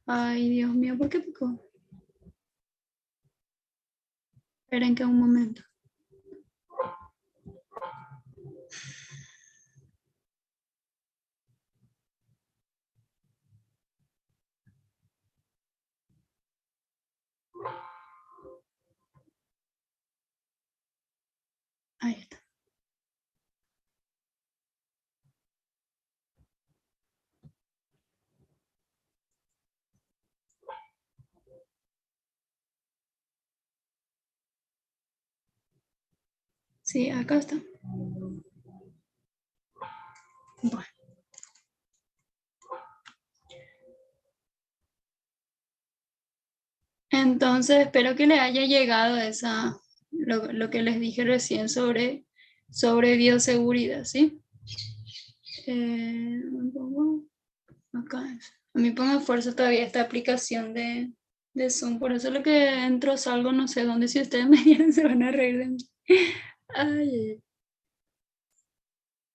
Ay, Dios mío, ¿por qué picó? Esperen que un momento. Ahí está. Sí, acá está. Bueno. Entonces, espero que les haya llegado lo que les dije recién sobre bioseguridad, ¿sí? Acá es. A mí pongo fuerza todavía esta aplicación de Zoom, por eso lo que entro, salgo, no sé dónde, si ustedes me vieron se van a reír de mí. Ay,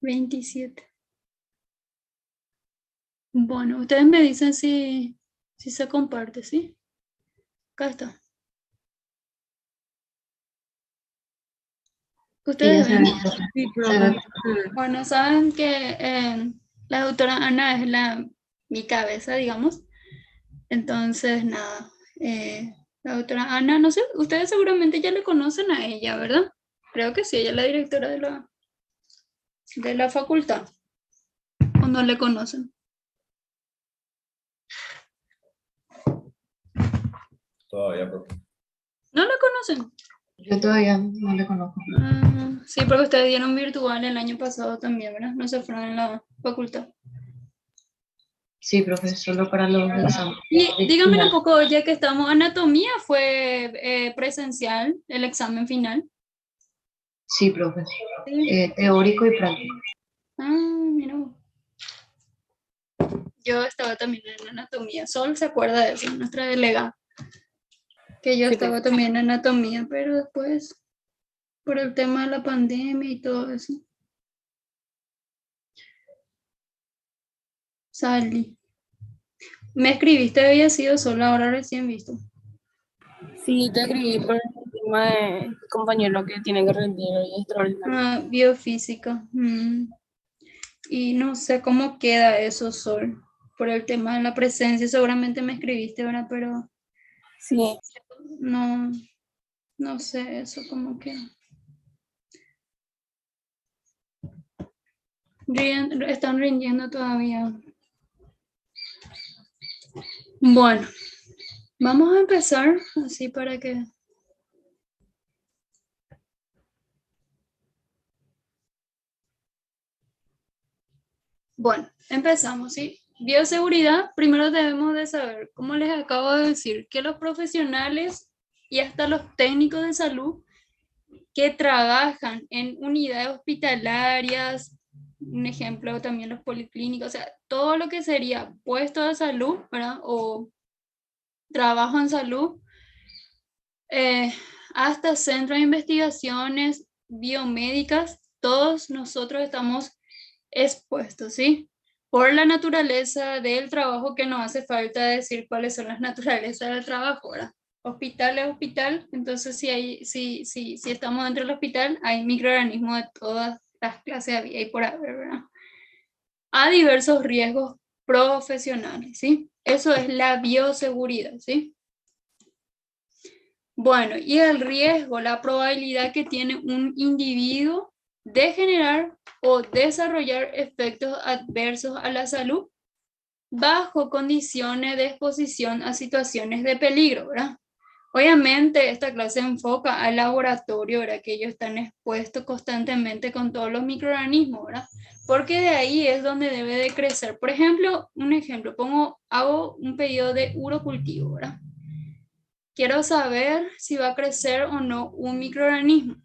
27. Bueno, ustedes me dicen si se comparte, ¿sí? Acá está. Sí, ya Ustedes se ven. ve, profe. Sí, Se ve. profe. Bueno, saben que la doctora Ana es mi cabeza, digamos. Entonces, nada. La doctora Ana, no sé, ustedes seguramente ya le conocen a ella, ¿verdad? Creo que sí, ella es la directora de la facultad. ¿O no le conocen? Todavía, profe. ¿No la conocen? Yo todavía no le conozco. Sí, porque ustedes dieron virtual el año pasado también, ¿verdad? No se fueron en la facultad. Sí, profe, solo para los exámenes Y de dígame un final. poco, ya que estamos, anatomía fue presencial, el examen final. Sí, profe. Sí. Teórico y práctico. Mira, yo estaba también en anatomía. Sol se acuerda de eso, nuestra delegada, que yo Sí, estaba profe. también en anatomía, pero después, por el tema de la pandemia y todo eso, salí. Me escribiste, había sido solo ahora recién visto. Sí, te escribí por el tema de compañero que tiene que rendir hoy extraordinario. Biofísica. Y no sé cómo queda eso, Sol, por el tema de la presencia. Seguramente me escribiste, ¿verdad? Pero Sí, no, no sé eso cómo queda. Están rindiendo todavía. Bueno, vamos a empezar así para que... Bueno, empezamos, ¿sí? Bioseguridad, primero debemos de saber, como les acabo de decir, que los profesionales y hasta los técnicos de salud que trabajan en unidades hospitalarias, un ejemplo también los policlínicos, o sea, todo lo que sería puesto de salud, ¿verdad? O trabajo en salud, eh, hasta centros de investigaciones biomédicas, todos nosotros estamos expuestos, ¿sí? Por la naturaleza del trabajo, que nos hace falta decir cuáles son las naturalezas del trabajo, ¿verdad? Hospital es hospital, entonces si estamos dentro del hospital, hay microorganismos de todas las clases de vida y por haber, ¿verdad? A diversos riesgos profesionales, ¿sí? Eso es la bioseguridad, ¿sí? Bueno, y el riesgo, la probabilidad que tiene un individuo de generar o desarrollar efectos adversos a la salud bajo condiciones de exposición a situaciones de peligro, ¿verdad? Obviamente esta clase enfoca al laboratorio, ¿verdad? Que ellos están expuestos constantemente con todos los microorganismos, ¿verdad? Porque de ahí es donde debe de crecer. Por ejemplo, un ejemplo, hago un pedido de urocultivo, ¿verdad? Quiero saber si va a crecer o no un microorganismo.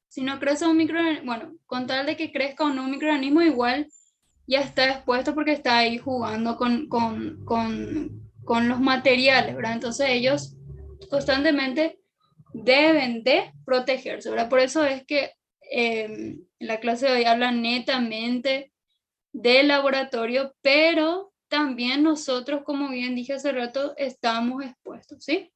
Si no crece un microorganismo, bueno, con tal de que crezca o no un microorganismo, igual ya está expuesto porque está ahí jugando con los materiales, ¿verdad? Entonces ellos constantemente deben de protegerse, ¿verdad? Por eso es que la clase de hoy habla netamente del laboratorio, pero también nosotros, como bien dije hace rato, estamos expuestos, ¿sí?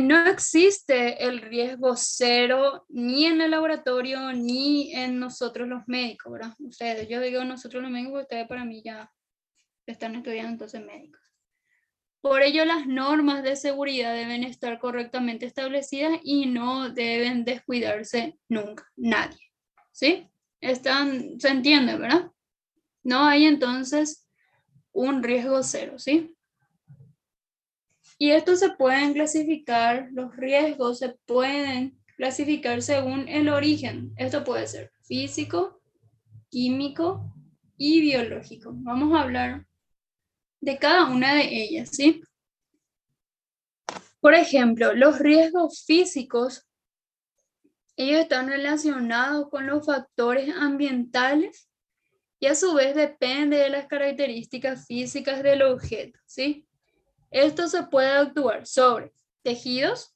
No existe el riesgo cero ni en el laboratorio ni en nosotros los médicos, ¿verdad? Ustedes, yo digo nosotros los médicos, ustedes para mí ya están estudiando entonces médicos. Por ello, las normas de seguridad deben estar correctamente establecidas y no deben descuidarse nunca, nadie, ¿sí? Se entiende, ¿verdad? No hay entonces un riesgo cero, ¿sí? Y estos se pueden clasificar, los riesgos se pueden clasificar según el origen. Esto puede ser físico, químico y biológico. Vamos a hablar de cada una de ellas, ¿sí? Por ejemplo, los riesgos físicos, ellos están relacionados con los factores ambientales y a su vez depende de las características físicas del objeto, ¿sí? Esto se puede actuar sobre tejidos,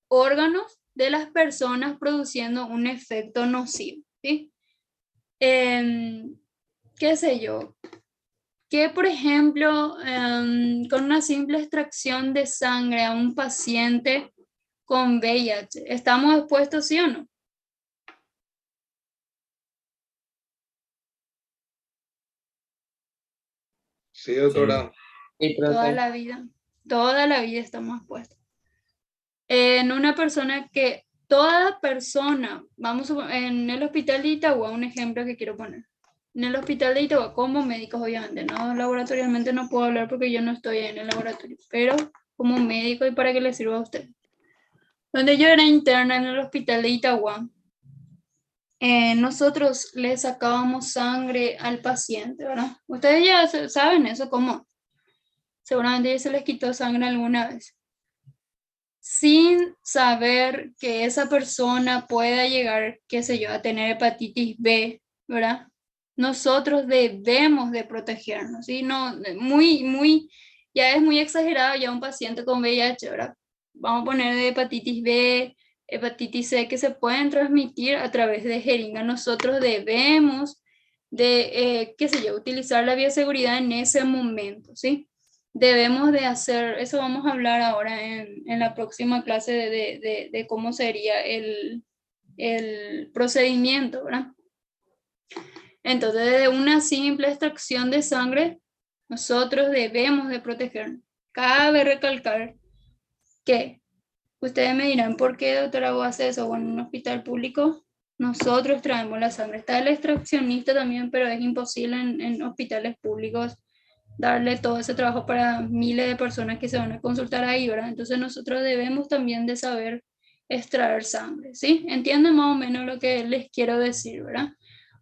órganos de las personas produciendo un efecto nocivo, ¿sí? ¿Qué sé yo? Que, por ejemplo, con una simple extracción de sangre a un paciente con VIH, ¿estamos expuestos, sí o no? Sí, doctora. Sí, Toda profe. toda la vida estamos expuestos. En una persona que, toda persona, en el hospital de Itagua, un ejemplo que quiero poner. En el hospital de Itagua, como médicos, obviamente, no laboratorialmente no puedo hablar porque yo no estoy en el laboratorio, pero como médico y para que le sirva a usted. Donde yo era interna en el hospital de Itagua, nosotros le sacábamos sangre al paciente, ¿verdad? Ustedes ya saben eso, ¿cómo? Seguramente ya se les quitó sangre alguna vez. Sin saber que esa persona pueda llegar, qué sé yo, a tener hepatitis B, ¿verdad? Nosotros debemos de protegernos, ¿sí? No, ya es muy exagerado ya un paciente con VIH, ¿verdad? Vamos a poner de hepatitis B, hepatitis C, que se pueden transmitir a través de jeringa. Nosotros debemos de, qué sé yo, utilizar la bioseguridad en ese momento, ¿sí? Debemos de hacer, eso vamos a hablar ahora en la próxima clase de cómo sería el procedimiento, ¿verdad? Entonces, de una simple extracción de sangre, nosotros debemos de protegernos. Cabe recalcar que ustedes me dirán, ¿por qué, doctora, vos haces eso? Bueno, en un hospital público nosotros traemos la sangre. Está el extraccionista también, pero es imposible en hospitales públicos darle todo ese trabajo para miles de personas que se van a consultar ahí, ¿verdad? Entonces nosotros debemos también de saber extraer sangre, ¿sí? ¿Entienden más o menos lo que les quiero decir, ¿verdad?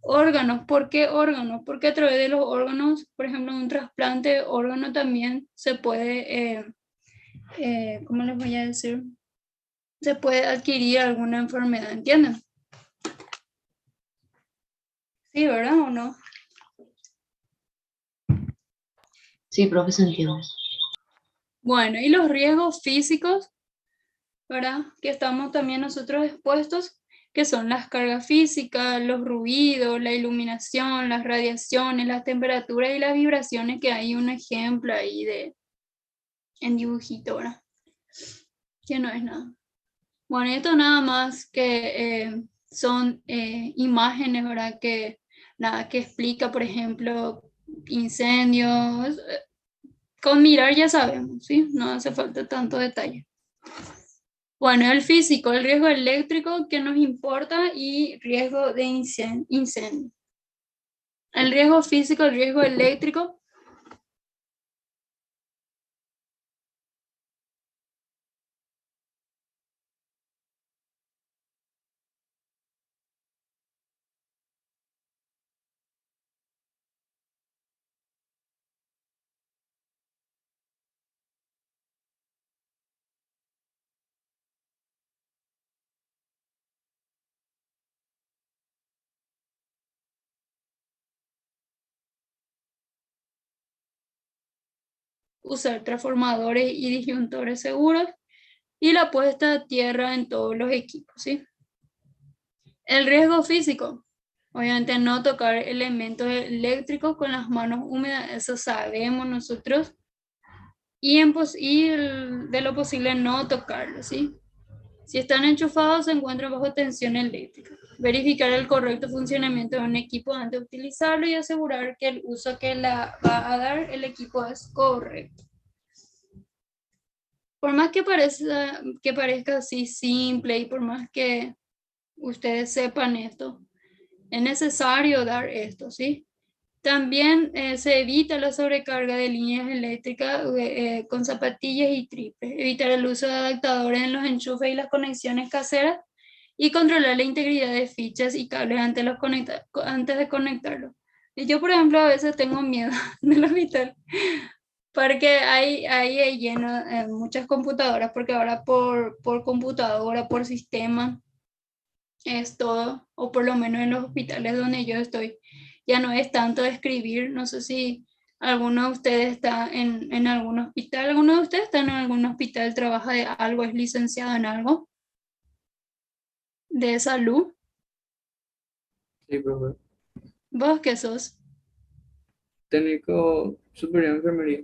Órganos, ¿por qué órganos? Porque a través de los órganos, por ejemplo, un trasplante de órgano también se puede, ¿cómo les voy a decir? Se puede adquirir alguna enfermedad, ¿entienden? Sí, ¿verdad o no? Sí, profe, se entiende. Bueno, y los riesgos físicos, ¿verdad? Que estamos también nosotros expuestos, que son las cargas físicas, los ruidos, la iluminación, las radiaciones, las temperaturas y las vibraciones, que hay un ejemplo ahí en dibujito, ¿verdad? Que no es nada. Bueno, esto nada más que son imágenes, ¿verdad? Que nada, que explica, por ejemplo, incendios. Con mirar ya sabemos, ¿sí? No hace falta tanto detalle. Bueno, el físico, el riesgo eléctrico que nos importa y riesgo de incendio. El riesgo físico, el riesgo eléctrico. Usar transformadores y disyuntores seguros y la puesta a tierra en todos los equipos, ¿sí? El riesgo físico. Obviamente no tocar elementos eléctricos con las manos húmedas, eso sabemos nosotros. De lo posible no tocarlo, ¿sí? Si están enchufados, se encuentran bajo tensión eléctrica. Verificar el correcto funcionamiento de un equipo antes de utilizarlo y asegurar que el uso que la va a dar el equipo es correcto. Por más que parezca así simple y por más que ustedes sepan esto, es necesario dar esto, ¿sí? También se evita la sobrecarga de líneas eléctricas con zapatillas y triples, evitar el uso de adaptadores en los enchufes y las conexiones caseras y controlar la integridad de fichas y cables antes de conectarlos. Y yo, por ejemplo, a veces tengo miedo del hospital porque hay lleno muchas computadoras, porque ahora por computadora, por sistema, es todo, o por lo menos en los hospitales donde yo estoy, ya no es tanto de escribir. No sé si alguno de ustedes está en algún hospital, alguno de ustedes está en algún hospital, trabaja de algo, es licenciado en algo de salud. Sí, profe. ¿Vos qué sos? Técnico superior de enfermería.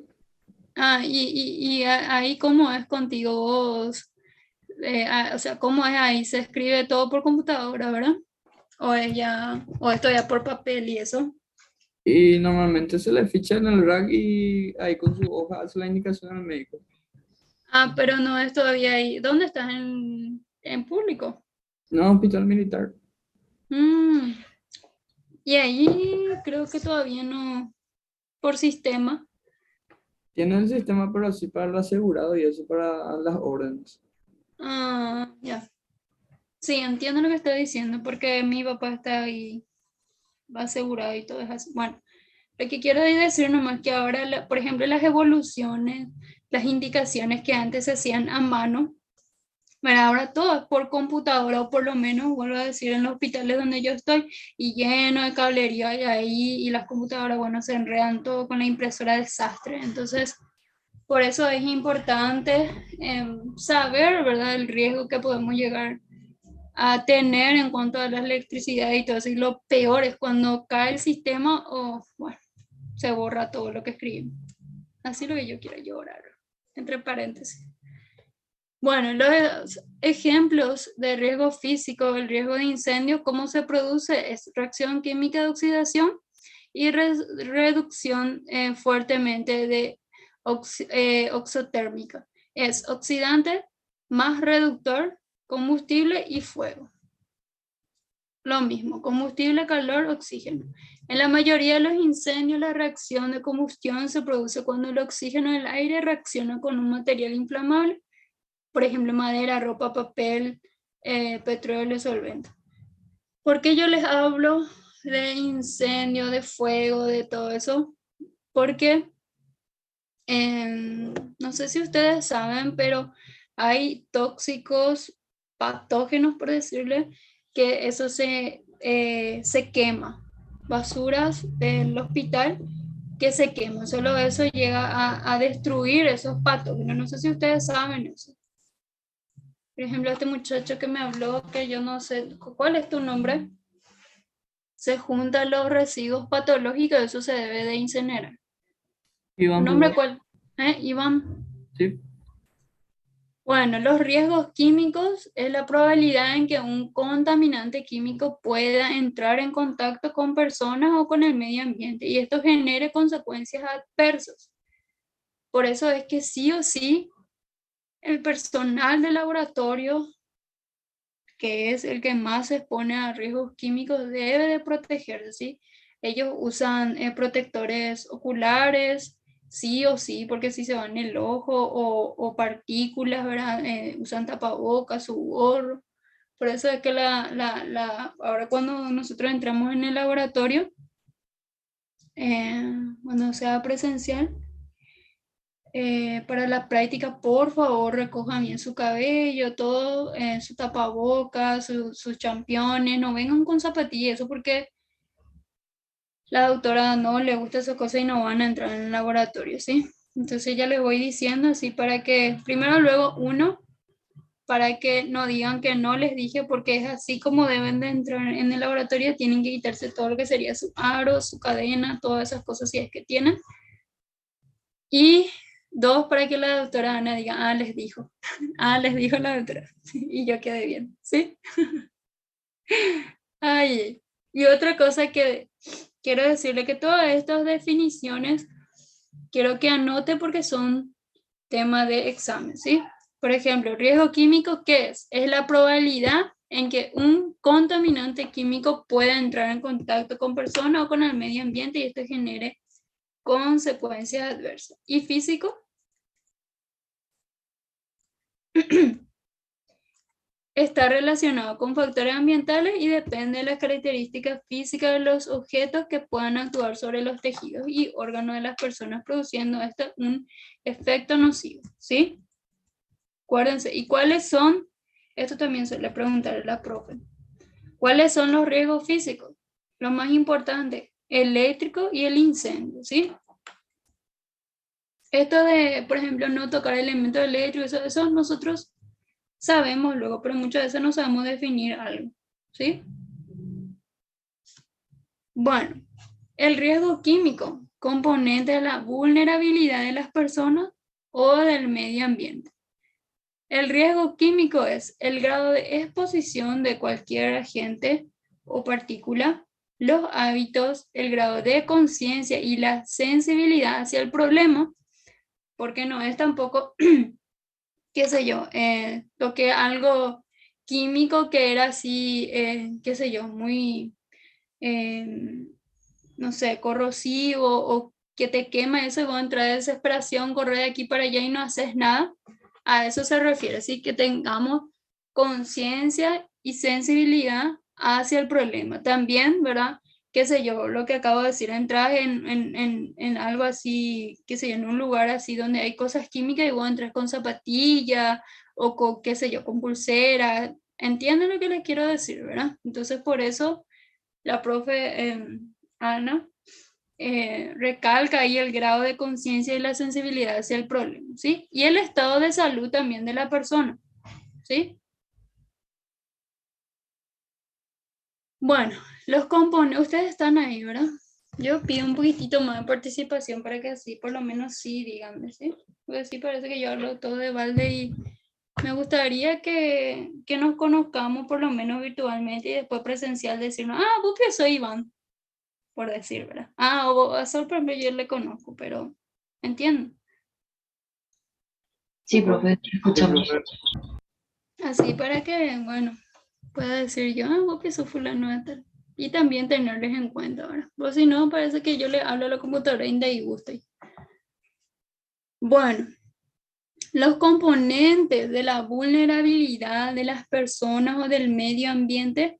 Ahí cómo es contigo vos. O sea, ¿cómo es ahí? Se escribe todo por computadora, ¿verdad? O esto ya por papel y eso. Y normalmente se le ficha en el rack y ahí con su hoja hace la indicación al médico. Pero no es todavía ahí. ¿Dónde estás? ¿En público? No, hospital militar. Mm, Y ahí creo que todavía no, por sistema. Tiene el sistema, pero así para el asegurado y eso para las órdenes. Ya. Sí, entiendo lo que está diciendo, porque mi papá está ahí, va asegurado y todo es así. Bueno, lo que quiero decir nomás que ahora, por ejemplo, las evoluciones, las indicaciones que antes se hacían a mano, bueno, ahora todo es por computadora, o por lo menos, vuelvo a decir, en los hospitales donde yo estoy, y lleno de cablería y ahí, y las computadoras, bueno, se enredan todo con la impresora desastre. Entonces, por eso es importante saber, ¿verdad?, el riesgo que podemos llegar a tener en cuanto a la electricidad y todo eso. Y lo peor es cuando cae el sistema o, bueno, se borra todo lo que escribimos. Así lo que yo quiero llorar, entre paréntesis. Bueno, los ejemplos de riesgo físico, el riesgo de incendio, ¿cómo se produce? Es reacción química de oxidación y reducción fuertemente de oxotérmica. Es oxidante más reductor, combustible y fuego. Lo mismo, combustible, calor, oxígeno. En la mayoría de los incendios, la reacción de combustión se produce cuando el oxígeno del aire reacciona con un material inflamable, por ejemplo, madera, ropa, papel, petróleo, solvente. ¿Por qué yo les hablo de incendio, de fuego, de todo eso? Porque no sé si ustedes saben, pero hay tóxicos, patógenos, por decirle, que eso se quema. Basuras del hospital que se queman. Solo eso llega a destruir esos patógenos. No sé si ustedes saben eso. Por ejemplo, este muchacho que me habló, que yo no sé, ¿cuál es tu nombre? Se juntan los residuos patológicos, eso se debe de incinerar. Iván, ¿Nombre cuál? Iván. sí. Bueno, los riesgos químicos es la probabilidad en que un contaminante químico pueda entrar en contacto con personas o con el medio ambiente y esto genere consecuencias adversas. Por eso es que sí o sí el personal de laboratorio, que es el que más se expone a riesgos químicos, debe de protegerse, ¿sí? Ellos usan protectores oculares, sí o sí, porque si se van en el ojo o partículas, ¿verdad? Usan tapabocas, su gorro. Por eso es que ahora cuando nosotros entramos en el laboratorio, cuando sea presencial, para la práctica, por favor, recojan bien su cabello, todo, su tapabocas, sus championes, no vengan con zapatillas, eso porque la doctora no le gusta esa cosa y no van a entrar en el laboratorio, ¿sí? Entonces ya les voy diciendo así para que primero luego uno para que no digan que no les dije, porque es así como deben de entrar en el laboratorio, tienen que quitarse todo lo que sería su aro, su cadena, todas esas cosas si es que tienen. Y dos, para que la doctora Ana diga, ah, les dijo, ah, les dijo la doctora, y yo quedé bien, ¿sí? Ay, y otra cosa que quiero decirle que todas estas definiciones quiero que anote porque son tema de examen, ¿sí? Por ejemplo, riesgo químico, ¿qué es? Es la probabilidad en que un contaminante químico pueda entrar en contacto con personas o con el medio ambiente y esto genere consecuencias adversas. ¿Y físico? Está relacionado con factores ambientales y depende de las características físicas de los objetos que puedan actuar sobre los tejidos y órganos de las personas, produciendo esto un efecto nocivo, ¿sí? Acuérdense. ¿Y cuáles son? Esto también suele preguntar a la profe. ¿Cuáles son los riesgos físicos? Lo más importante, eléctrico y el incendio, ¿sí? Esto de, por ejemplo, no tocar elementos eléctricos, eso nosotros sabemos luego, pero muchas veces no sabemos definir algo, ¿sí? Bueno, el riesgo químico, componente de la vulnerabilidad de las personas o del medio ambiente. El riesgo químico es el grado de exposición de cualquier agente o partícula, los hábitos, el grado de conciencia y la sensibilidad hacia el problema, porque no es tampoco, qué sé yo, toqué algo químico que era así, qué sé yo, muy, no sé, corrosivo o que te quema eso y vos entras de desesperación, correr de aquí para allá y no haces nada. A eso se refiere, así que tengamos conciencia y sensibilidad hacia el problema. También, ¿verdad? Qué sé yo, lo que acabo de decir, entras en algo así, qué sé yo, en un lugar así donde hay cosas químicas y vos entras con zapatilla o con, qué sé yo, con pulsera. ¿Entienden lo que les quiero decir, verdad? Entonces, por eso la profe Ana recalca ahí el grado de conciencia y la sensibilidad hacia el problema, ¿sí? Y el estado de salud también de la persona, ¿sí? Bueno, los componentes, ustedes están ahí, ¿verdad? Yo pido un poquitito más de participación para que así, por lo menos sí, díganme, ¿sí? Porque sí parece que yo hablo todo de balde y me gustaría que nos conozcamos por lo menos virtualmente y después presencial decirnos, ah, vos que soy Iván, por decir, ¿verdad? Ah, o a Sol, por ejemplo, yo le conozco, pero entiendo. Sí, profe, te escuchamos. Así para que, bueno, pueda decir yo, ah, vos que sos fulano de tal. Y también tenerles en cuenta ahora. Pues si no, parece que yo le hablo a la computadora y de ahí gusta. Bueno, los componentes de la vulnerabilidad de las personas o del medio ambiente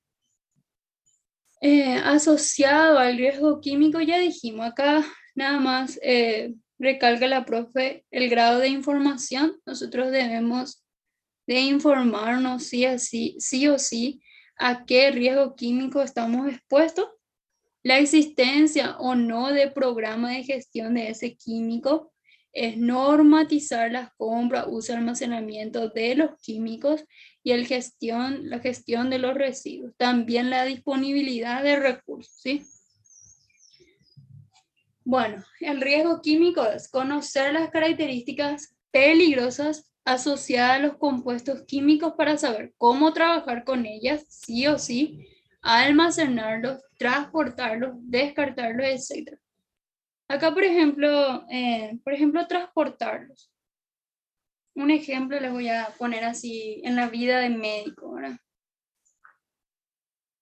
asociado al riesgo químico, ya dijimos acá, nada más recalca la profe el grado de información. Nosotros debemos de informarnos sí o sí a qué riesgo químico estamos expuestos, la existencia o no de programa de gestión de ese químico, es normatizar las compras, uso y almacenamiento de los químicos y la gestión de los residuos, también la disponibilidad de recursos, ¿sí? Bueno, el riesgo químico es conocer las características peligrosas asociadas a los compuestos químicos para saber cómo trabajar con ellas, sí o sí, almacenarlos, transportarlos, descartarlos, etc. Acá, por ejemplo, transportarlos. Un ejemplo les voy a poner así en la vida de médico, ¿verdad?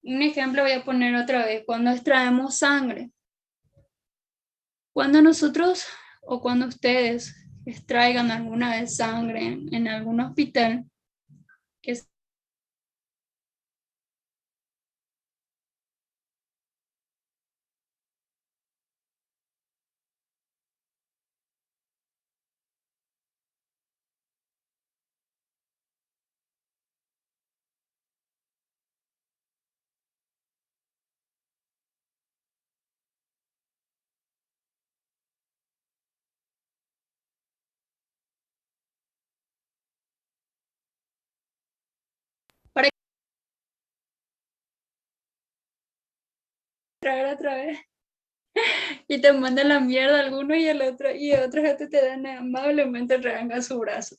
Un ejemplo voy a poner otra vez, cuando extraemos sangre. Cuando nosotros o cuando ustedes extraigan alguna vez sangre en algún hospital, que traer otra vez. Y te manda la mierda alguno y el otro, y otra gente te dan amablemente reanga su brazo.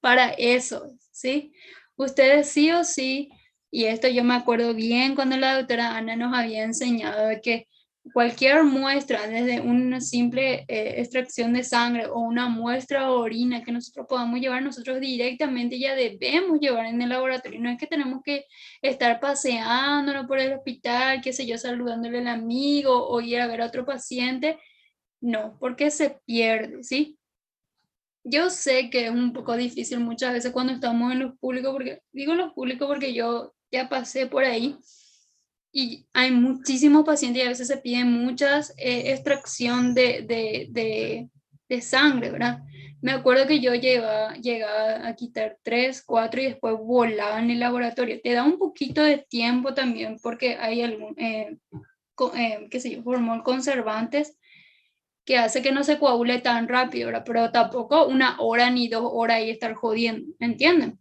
Para eso, ¿sí? Ustedes sí o sí, y esto yo me acuerdo bien cuando la doctora Ana nos había enseñado de que cualquier muestra, desde una simple extracción de sangre o una muestra de orina que nosotros podamos llevar, nosotros directamente ya debemos llevar en el laboratorio. No es que tenemos que estar paseándonos por el hospital, qué sé yo, saludándole al amigo o ir a ver a otro paciente. No, porque se pierde, ¿sí? Yo sé que es un poco difícil muchas veces cuando estamos en los públicos, porque digo en los públicos porque yo ya pasé por ahí y hay muchísimos pacientes y a veces se piden muchas extracción de sangre, ¿verdad? Me acuerdo que yo llegaba a quitar 3, 4 y después volaba en el laboratorio. Te da un poquito de tiempo también porque hay algún, qué sé yo, hormón conservantes que hace que no se coagule tan rápido, ¿verdad? Pero tampoco 1 hora ni 2 horas ahí estar jodiendo, ¿entienden?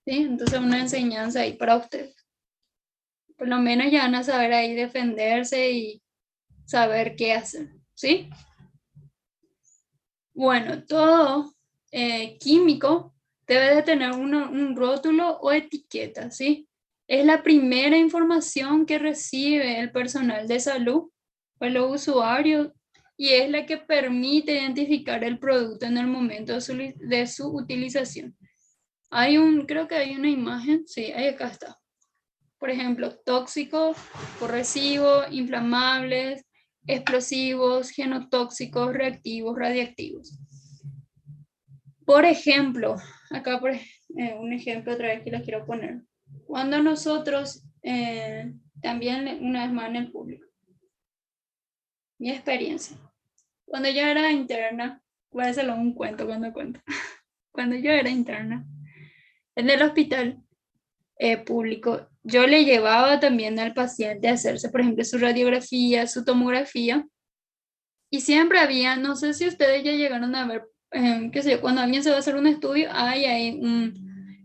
¿Sí? Entonces una enseñanza ahí para ustedes. Por lo menos ya van a saber ahí defenderse y saber qué hacer, ¿sí? Bueno, todo químico debe de tener un rótulo o etiqueta, ¿sí? Es la primera información que recibe el personal de salud o los usuarios y es la que permite identificar el producto en el momento de su utilización. Creo que hay una imagen, sí, ahí acá está. Por ejemplo, tóxicos, corrosivos, inflamables, explosivos, genotóxicos, reactivos, radiactivos. Por ejemplo, acá un ejemplo otra vez que les quiero poner. Cuando nosotros, también una vez más en el público, mi experiencia. Cuando yo era interna, voy a hacerlo un cuento cuando cuento. Cuando yo era interna, en el hospital público, yo le llevaba también al paciente a hacerse, por ejemplo, su radiografía, su tomografía, y siempre había, no sé si ustedes ya llegaron a ver, qué sé yo, cuando alguien se va a hacer un estudio, hay ahí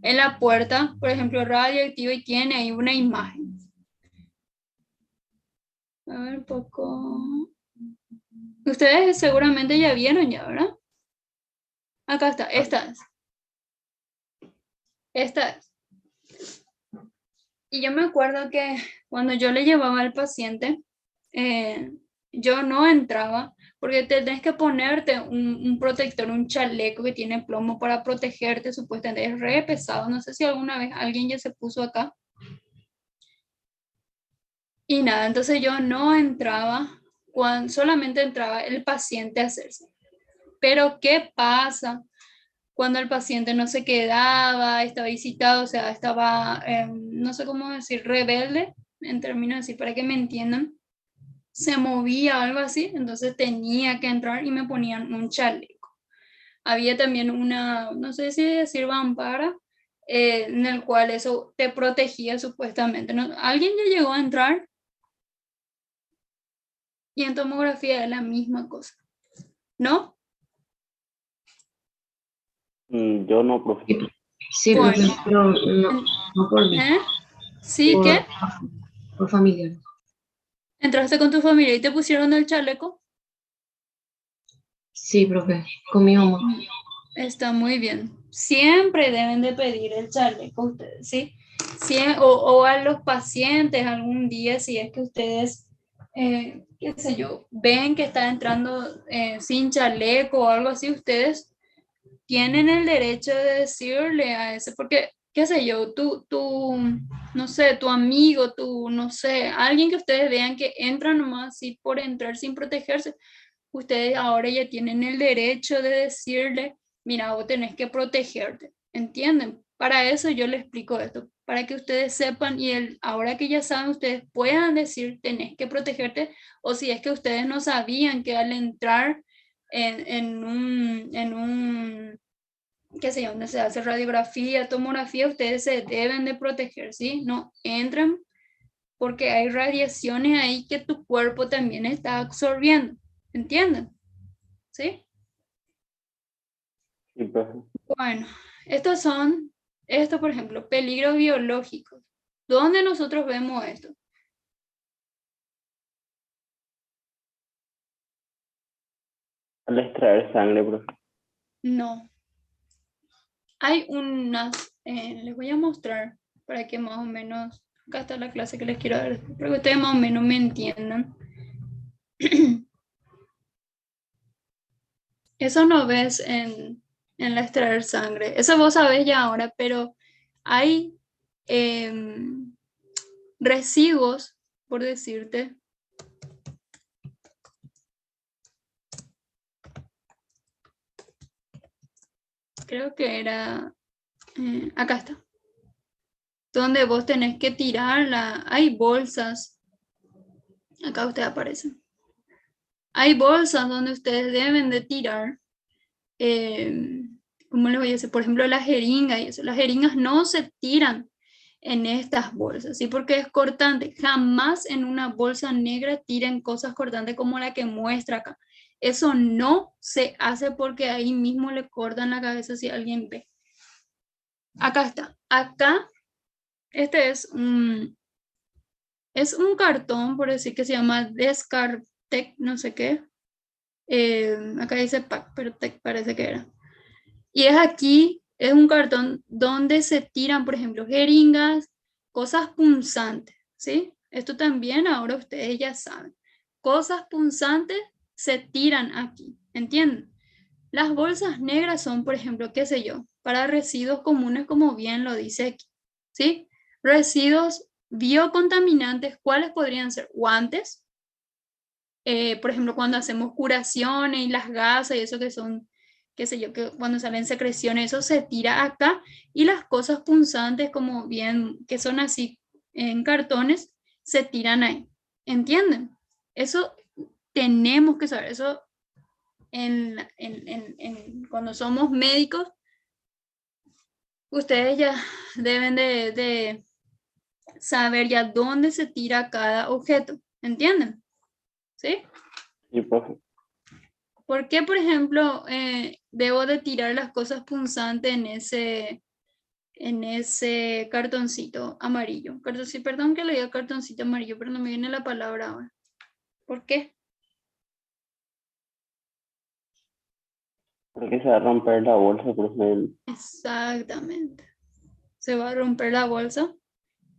en la puerta, por ejemplo, radioactivo y tiene ahí una imagen. A ver, un poco. Ustedes seguramente ya vieron ya, ¿verdad? Acá está, esta es. Esta es. Y yo me acuerdo que cuando yo le llevaba al paciente, yo no entraba porque tenés que ponerte un protector, un chaleco que tiene plomo para protegerte, supuestamente es re pesado. No sé si alguna vez alguien ya se puso acá. Y nada, entonces yo no entraba, solamente entraba el paciente a hacerse. Pero ¿qué pasa cuando el paciente no se quedaba, estaba visitado, o sea, estaba, no sé cómo decir, rebelde, en términos así, para que me entiendan? Se movía algo así, entonces tenía que entrar y me ponían un chaleco. Había también una, no sé si decir vampara, en el cual eso te protegía supuestamente. ¿No? ¿Alguien ya llegó a entrar? Y en tomografía es la misma cosa, ¿no? Yo no, profe. Sí, Bueno. profe, pero no por mí, ¿Sí por, qué? por familiares. ¿Entraste con tu familia y te pusieron el chaleco? Sí, profe, con mi mamá. Está muy bien. Siempre deben de pedir el chaleco ustedes, ¿sí? O a los pacientes algún día, si es que ustedes, qué sé yo, ven que está entrando sin chaleco o algo así, ustedes tienen el derecho de decirle a ese, porque, qué sé yo, no sé, tu amigo, no sé, alguien que ustedes vean que entra nomás así por entrar sin protegerse, ustedes ahora ya tienen el derecho de decirle, mira, vos tenés que protegerte, ¿entienden? Para eso yo les explico esto, para que ustedes sepan y ahora que ya saben, ustedes puedan decir, tenés que protegerte, o si es que ustedes no sabían que al entrar en un, qué sé yo, donde se hace radiografía, tomografía, ustedes se deben de proteger, ¿sí? No entran porque hay radiaciones ahí que tu cuerpo también está absorbiendo, ¿entienden? ¿Sí? Sí, profe. Bueno, esto por ejemplo, peligros biológicos. ¿Dónde nosotros vemos esto? Al extraer sangre, profe. No. Hay unas, les voy a mostrar para que más o menos, acá está la clase que les quiero dar, para que ustedes más o menos me entiendan. Eso no ves en la extraer sangre, eso vos sabés ya ahora, pero hay residuos, por decirte. Creo que era, acá está, donde vos tenés que tirarla. Hay bolsas, acá ustedes aparecen. Hay bolsas donde ustedes deben de tirar, ¿cómo les voy a decir? Por ejemplo, la jeringa y eso. Las jeringas no se tiran en estas bolsas, ¿sí? Porque es cortante. Jamás en una bolsa negra tiren cosas cortantes como la que muestra acá. Eso no se hace porque ahí mismo le cortan la cabeza si alguien ve. Acá está. Acá, este es un cartón, por decir que se llama Descartec, no sé qué. Acá dice pack, pero Tec parece que era. Y es aquí, es un cartón donde se tiran, por ejemplo, jeringas, cosas punzantes, ¿sí? Esto también ahora ustedes ya saben. Cosas punzantes se tiran aquí, ¿entienden? Las bolsas negras son, por ejemplo, qué sé yo, para residuos comunes, como bien lo dice aquí, ¿sí? Residuos biocontaminantes, ¿cuáles podrían ser? Guantes, por ejemplo, cuando hacemos curaciones y las gasas y eso que son, qué sé yo, que cuando salen secreciones, eso se tira acá, y las cosas punzantes, como bien, que son así en cartones, se tiran ahí. ¿Entienden? Eso tenemos que saber, eso cuando somos médicos, ustedes ya deben de saber ya dónde se tira cada objeto. ¿Entienden? ¿Sí? Sí, profe. ¿Por qué, por ejemplo, debo de tirar las cosas punzantes en ese cartoncito amarillo? Cartoncito, perdón que le diga cartoncito amarillo, pero no me viene la palabra ahora. ¿Por qué? Porque se va a romper la bolsa, profe. Exactamente. Se va a romper la bolsa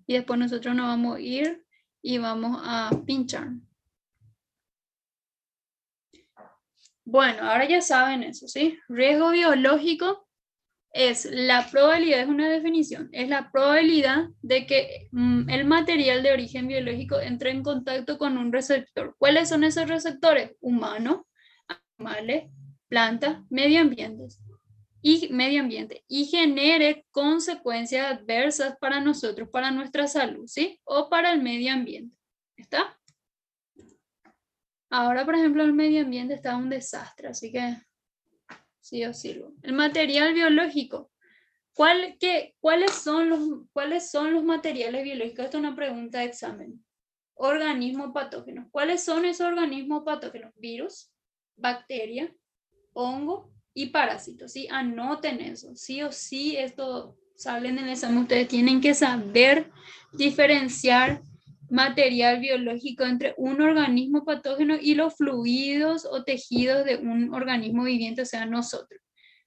y después nosotros nos vamos a ir y vamos a pinchar. Bueno, ahora ya saben eso, ¿sí? Riesgo biológico es la probabilidad, es una definición, es la probabilidad de que el material de origen biológico entre en contacto con un receptor. ¿Cuáles son esos receptores? Humanos, animales, plantas, medio ambiente, y genere consecuencias adversas para nosotros, para nuestra salud, ¿sí? O para el medio ambiente. ¿Está? Ahora, por ejemplo, el medio ambiente está un desastre, así que sí os sirvo. El material biológico. ¿Cuáles son los materiales biológicos? Esta es una pregunta de examen. Organismos patógenos. ¿Cuáles son esos organismos patógenos? Virus, bacteria, hongo y parásitos. ¿Sí? Anoten eso. Sí o sí, esto sale en el examen. Ustedes tienen que saber diferenciar material biológico entre un organismo patógeno y los fluidos o tejidos de un organismo viviente, o sea, nosotros.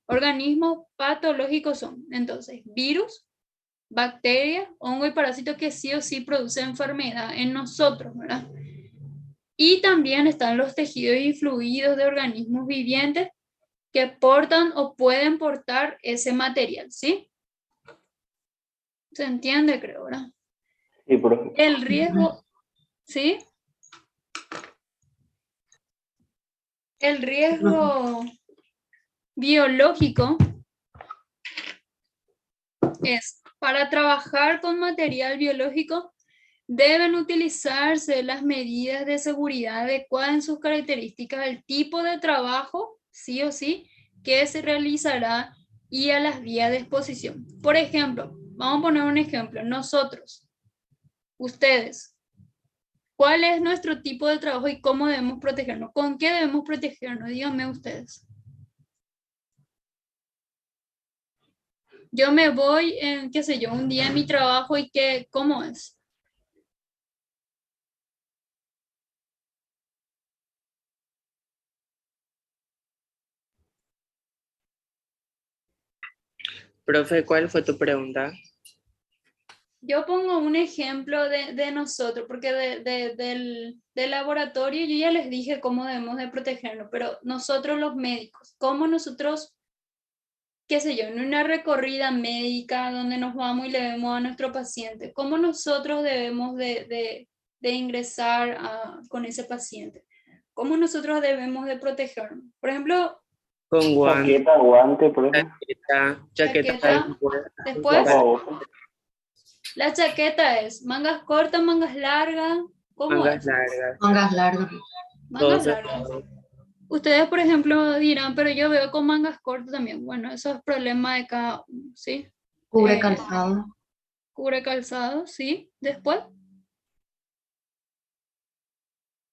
Organismos patológicos son, entonces, virus, bacterias, hongo y parásitos que sí o sí producen enfermedad en nosotros, ¿verdad? Y también están los tejidos y fluidos de organismos vivientes que portan o pueden portar ese material, ¿sí? ¿Se entiende, creo, verdad? Sí, profe. El riesgo, ¿sí? El riesgo biológico es, para trabajar con material biológico, deben utilizarse las medidas de seguridad adecuadas en sus características, el tipo de trabajo, sí o sí, que se realizará y a las vías de exposición. Por ejemplo, vamos a poner un ejemplo. Nosotros, ustedes, ¿cuál es nuestro tipo de trabajo y cómo debemos protegernos? ¿Con qué debemos protegernos? Díganme ustedes. Yo me voy en, qué sé yo, un día en mi trabajo y ¿cómo es? Profe, ¿cuál fue tu pregunta? Yo pongo un ejemplo de nosotros, porque del laboratorio yo ya les dije cómo debemos de protegernos, pero nosotros los médicos, cómo nosotros, qué sé yo, en una recorrida médica donde nos vamos y le vemos a nuestro paciente, cómo nosotros debemos de ingresar con ese paciente, cómo nosotros debemos de protegernos. Por ejemplo, Con guante, Chaqueta, guante, profe. chaqueta, chaqueta, después Tapabocas. la chaqueta es mangas cortas, mangas largas, ¿cómo mangas es? largas, Mangas largas. Mangas todos largas. Ustedes, por ejemplo, dirán, pero yo veo con mangas cortas también. Bueno, eso es problema de cada uno, ¿sí? Cubre Eh, calzado. Cubre calzado, ¿sí? Después,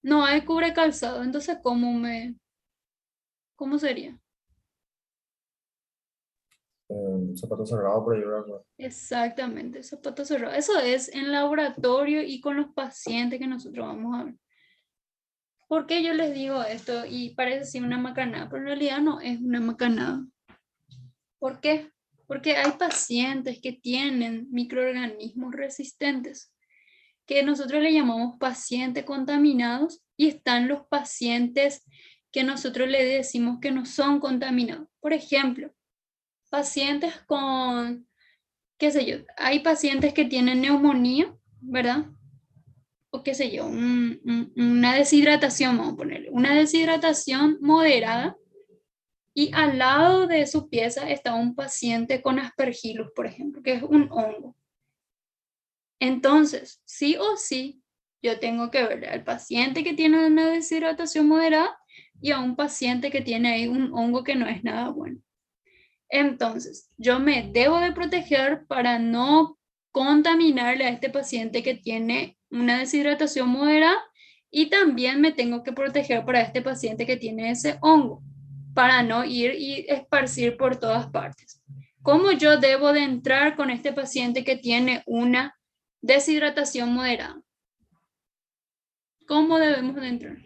no hay cubre calzado, entonces, ¿cómo sería? Zapato cerrado por ahí, ¿verdad? Exactamente, zapato cerrado. Eso es en laboratorio y con los pacientes que nosotros vamos a ver. ¿Por qué yo les digo esto? Y parece así una macanada, pero en realidad no es una macanada. ¿Por qué? Porque hay pacientes que tienen microorganismos resistentes, que nosotros le llamamos pacientes contaminados, y están los pacientes que nosotros le decimos que no son contaminados. Por ejemplo, pacientes con, qué sé yo, hay pacientes que tienen neumonía, ¿verdad? O qué sé yo, una deshidratación, vamos a ponerle, una deshidratación moderada, y al lado de su pieza está un paciente con aspergillus, por ejemplo, que es un hongo. Entonces, sí o sí, yo tengo que ver al paciente que tiene una deshidratación moderada y a un paciente que tiene ahí un hongo que no es nada bueno. Entonces, yo me debo de proteger para no contaminarle a este paciente que tiene una deshidratación moderada, y también me tengo que proteger para este paciente que tiene ese hongo, para no ir y esparcir por todas partes. ¿Cómo yo debo de entrar con este paciente que tiene una deshidratación moderada? ¿Cómo debemos de entrar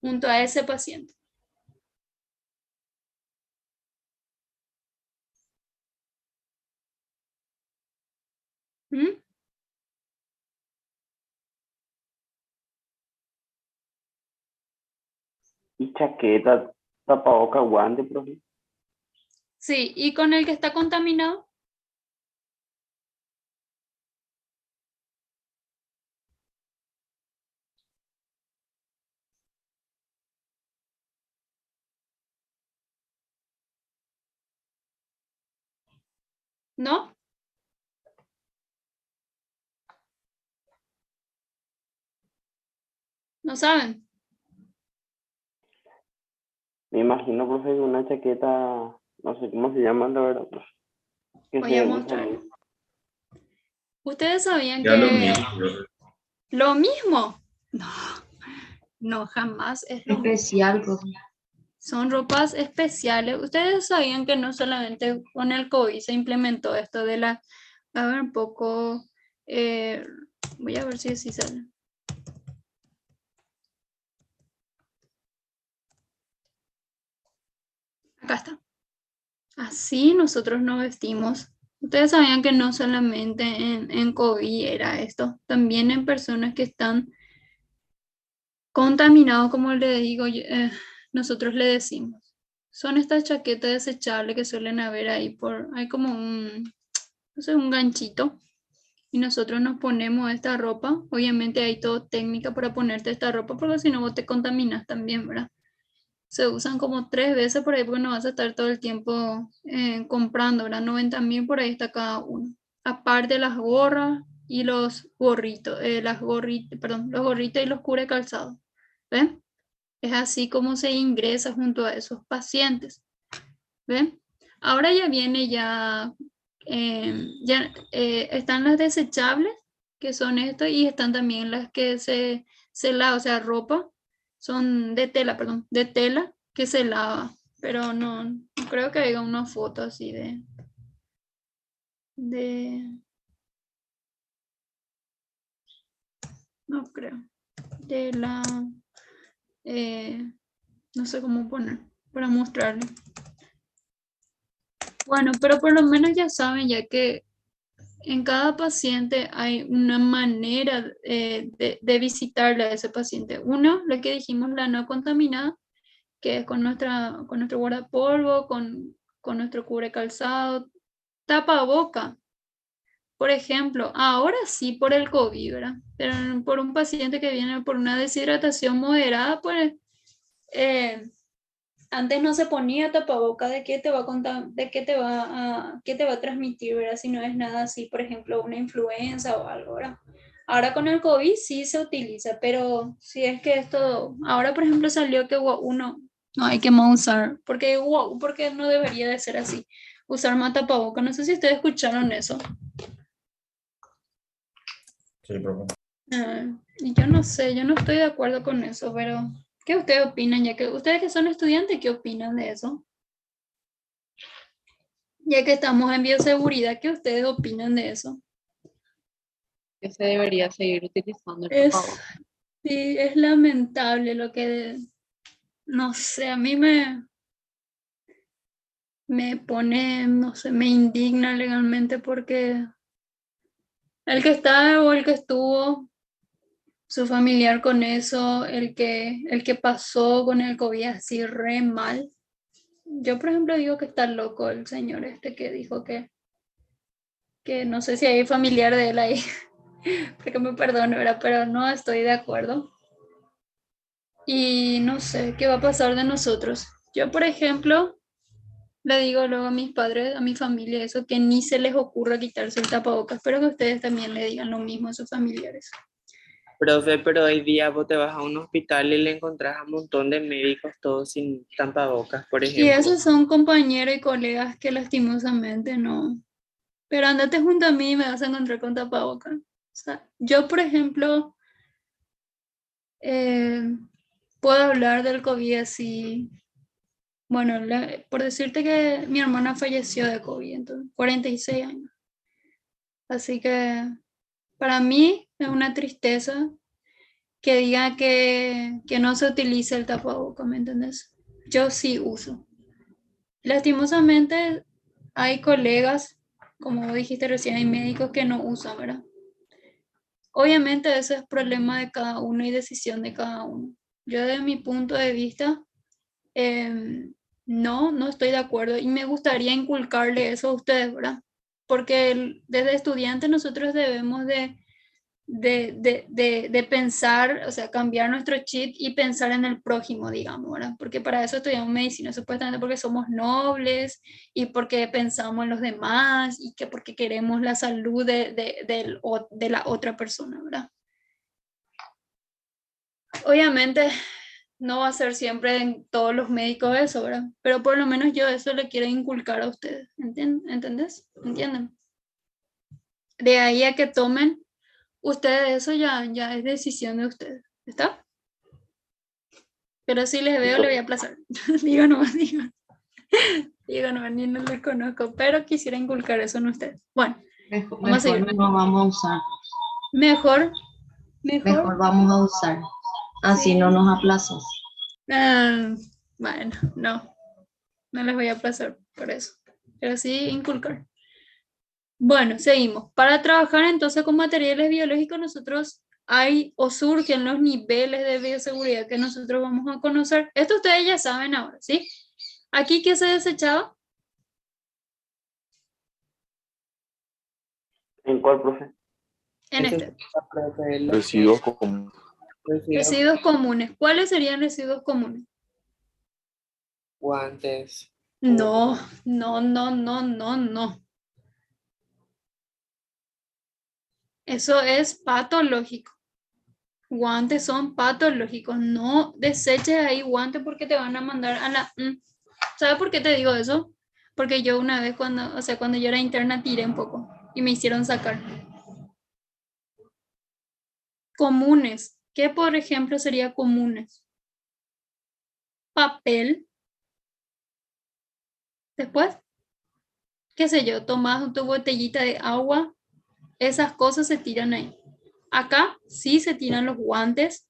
junto a ese paciente? ¿Mm? Y chaqueta, tapabocas, guante, profe. Sí, y con el que está contaminado, ¿no? ¿No saben? Me imagino, profe, que una chaqueta, no sé cómo se llama, la verdad, profe, que Voy a se usa mostrarles. mucho. ¿Ustedes sabían Ya lo que mismo, profe. lo mismo? No, no, jamás es lo mismo. Especial, profe. Son ropas especiales. ¿Ustedes sabían que no solamente con el COVID se implementó esto de la... A ver un poco... eh, voy a ver si así sale. Acá está. Así nosotros nos vestimos. Ustedes sabían que no solamente en COVID era esto, también en personas que están contaminados, como le digo, nosotros le decimos. Son estas chaquetas desechables que suelen haber ahí hay como no sé, un ganchito, y nosotros nos ponemos esta ropa. Obviamente hay todo técnica para ponerte esta ropa, porque si no vos te contaminas también, ¿verdad? Se usan como 3 veces por ahí, porque no vas a estar todo el tiempo comprando, ¿verdad? 90.000 por ahí está cada uno. Aparte las gorras y los gorritos, perdón, los gorritos y los cubre calzado. ¿Ven? Es así como se ingresa junto a esos pacientes. ¿Ven? Ahora ya viene están las desechables, que son esto, y están también las que se lava, o sea, ropa, son de tela, perdón, de tela que se lava, pero no creo que haya una foto así de, no creo, de la, no sé cómo poner, para mostrarle. Bueno, pero por lo menos ya saben, ya que en cada paciente hay una manera de visitarle a ese paciente. Uno, lo que dijimos, la no contaminada, que es con nuestro guardapolvo, con nuestro cubre calzado, tapaboca. Por ejemplo, ahora sí por el COVID, ¿verdad? Pero por un paciente que viene por una deshidratación moderada, pues antes no se ponía tapaboca de qué te va a contar, de qué te va a transmitir, ¿verdad? Si no es nada así, por ejemplo, una influenza o algo, ¿verdad? Ahora con el COVID sí se utiliza, pero si es que esto, ahora por ejemplo salió que uno no hay que más usar, porque no debería de ser así, usar más tapaboca. No sé si ustedes escucharon eso. Sí, profe. Y yo no sé, yo no estoy de acuerdo con eso, pero ¿qué ustedes opinan? Ya que ustedes que son estudiantes, ¿qué opinan de eso? Ya que estamos en bioseguridad, ¿qué ustedes opinan de eso? Que se debería seguir utilizando el Es, tapabocas. sí, es lamentable lo que, no sé, a mí me pone, no sé, me indigna legalmente porque el que está o el que estuvo, su familiar con eso, el que pasó con el COVID así re mal. Yo, por ejemplo, digo que está loco el señor este que dijo que no sé si hay familiar de él ahí, porque me perdone, ¿verdad? Pero no estoy de acuerdo. Y no sé qué va a pasar de nosotros. Yo, por ejemplo, le digo luego a mis padres, a mi familia, eso, que ni se les ocurra quitarse el tapabocas. Espero que ustedes también le digan lo mismo a sus familiares. Profe, pero hoy día vos te vas a un hospital y le encontrás a un montón de médicos todos sin tapabocas, por Y ejemplo. esos son compañeros y colegas que lastimosamente no. Pero andate junto a mí y me vas a encontrar con tapabocas. O sea, yo, por ejemplo, eh, puedo hablar del COVID así. Bueno, por decirte que mi hermana falleció de COVID, entonces, 46 años. Así que para mí es una tristeza que diga que no se utilice el tapabocas, ¿me entendés? Yo sí uso. Lastimosamente hay colegas, como dijiste recién, hay médicos que no usan, ¿verdad? Obviamente eso es problema de cada uno y decisión de cada uno. Yo desde mi punto de vista, no estoy de acuerdo y me gustaría inculcarle eso a ustedes, ¿verdad? Porque desde estudiantes nosotros debemos de pensar, o sea, cambiar nuestro chip y pensar en el prójimo, digamos, ¿verdad? Porque para eso estudiamos medicina, supuestamente porque somos nobles y porque pensamos en los demás y que porque queremos la salud de la otra persona, ¿verdad? Obviamente no va a ser siempre en todos los médicos eso, ¿verdad? Pero por lo menos yo eso le quiero inculcar a ustedes, ¿entendés? ¿Entienden? De ahí a que tomen ustedes, eso ya es decisión de ustedes, ¿está? Pero si les veo, le voy a aplazar. Digo nomás, digo nomás, ni no les conozco, pero quisiera inculcar eso en ustedes. Bueno, Mejor, vamos a seguir. mejor no vamos a usar. Mejor. Mejor vamos a usar. Así Sí. no nos aplazas. Bueno, no les voy a aplazar por eso, pero sí inculcar. Bueno, seguimos. Para trabajar entonces con materiales biológicos, nosotros hay o surgen los niveles de bioseguridad que nosotros vamos a conocer. Esto ustedes ya saben ahora, ¿sí? Aquí, ¿qué se desechaba? ¿En cuál, profe? En Ese este. es la profe de los Residuos comunes. Residuos comunes. ¿Cuáles serían residuos comunes? guantes. No, no. Eso es patológico. Guantes son patológicos. No deseches ahí guantes porque te van a mandar a la... ¿Sabes por qué te digo eso? Porque yo una vez cuando yo era interna tiré un poco y me hicieron sacar. Comunes. ¿Qué por ejemplo sería comunes? Papel. Después, qué sé yo, tomas tu botellita de agua. Esas cosas se tiran ahí. Acá sí se tiran los guantes.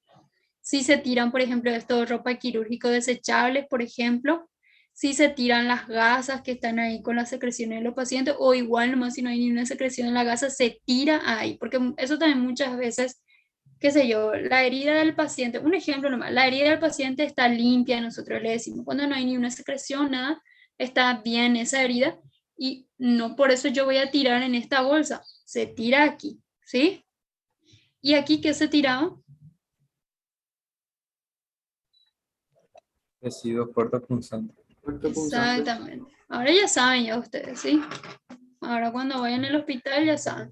Sí se tiran, por ejemplo, esto ropa quirúrgico desechables, por ejemplo. si se tiran las gasas que están ahí con las secreciones de los pacientes, o igual nomás si no hay ni una secreción en la gasa, se tira ahí, porque eso también muchas veces, qué sé yo, la herida del paciente, un ejemplo nomás, la herida del paciente está limpia, nosotros le decimos, cuando no hay ni una secreción, nada, está bien esa herida, y no por eso yo voy a tirar en esta bolsa, se tira aquí, ¿sí? ¿Y aquí qué se tiraba? Residuos puertopunzantes. Puerto punzante. Exactamente. Ahora ya saben ya ustedes, ¿sí? Ahora cuando vayan al hospital ya saben.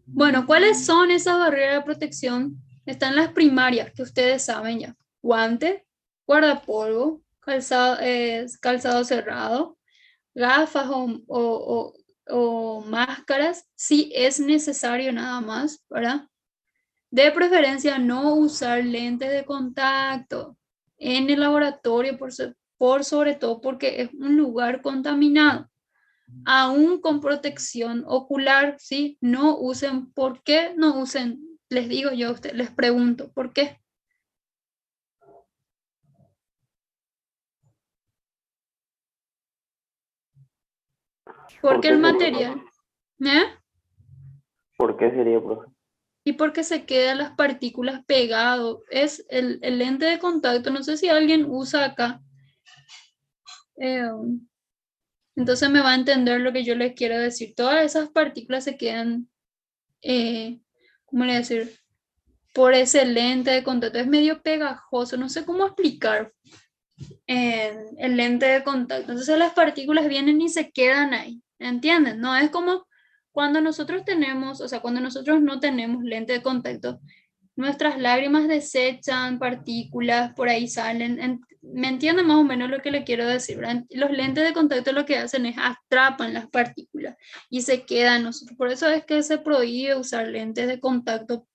Bueno, ¿cuáles son esas barreras de protección? Están las primarias, que ustedes saben ya. Guante, guardapolvo, calzado cerrado, gafas o máscaras, si es necesario nada más, ¿verdad? De preferencia no usar lentes de contacto en el laboratorio, por sobre todo porque es un lugar contaminado. Aún con protección ocular, ¿sí? No usen, ¿por qué no usen? Les digo yo a ustedes, les pregunto, ¿por qué? ¿Por Porque qué el sería, material, profe? ¿eh? ¿Por qué sería, profe? Y porque se quedan las partículas pegado. Es el lente de contacto, no sé si alguien usa acá. Entonces me va a entender lo que yo les quiero decir. Todas esas partículas se quedan, ¿cómo le voy a decir? Por ese lente de contacto. Es medio pegajoso, no sé cómo explicar el lente de contacto. Entonces las partículas vienen y se quedan ahí, ¿entienden? No es como cuando nosotros tenemos, o sea, cuando nosotros no tenemos lente de contacto, nuestras lágrimas desechan partículas, por ahí salen. ¿Me entienden más o menos lo que le quiero decir, verdad? Los lentes de contacto lo que hacen es atrapan las partículas y se quedan nosotros. Por eso es que se prohíbe usar lentes de contacto.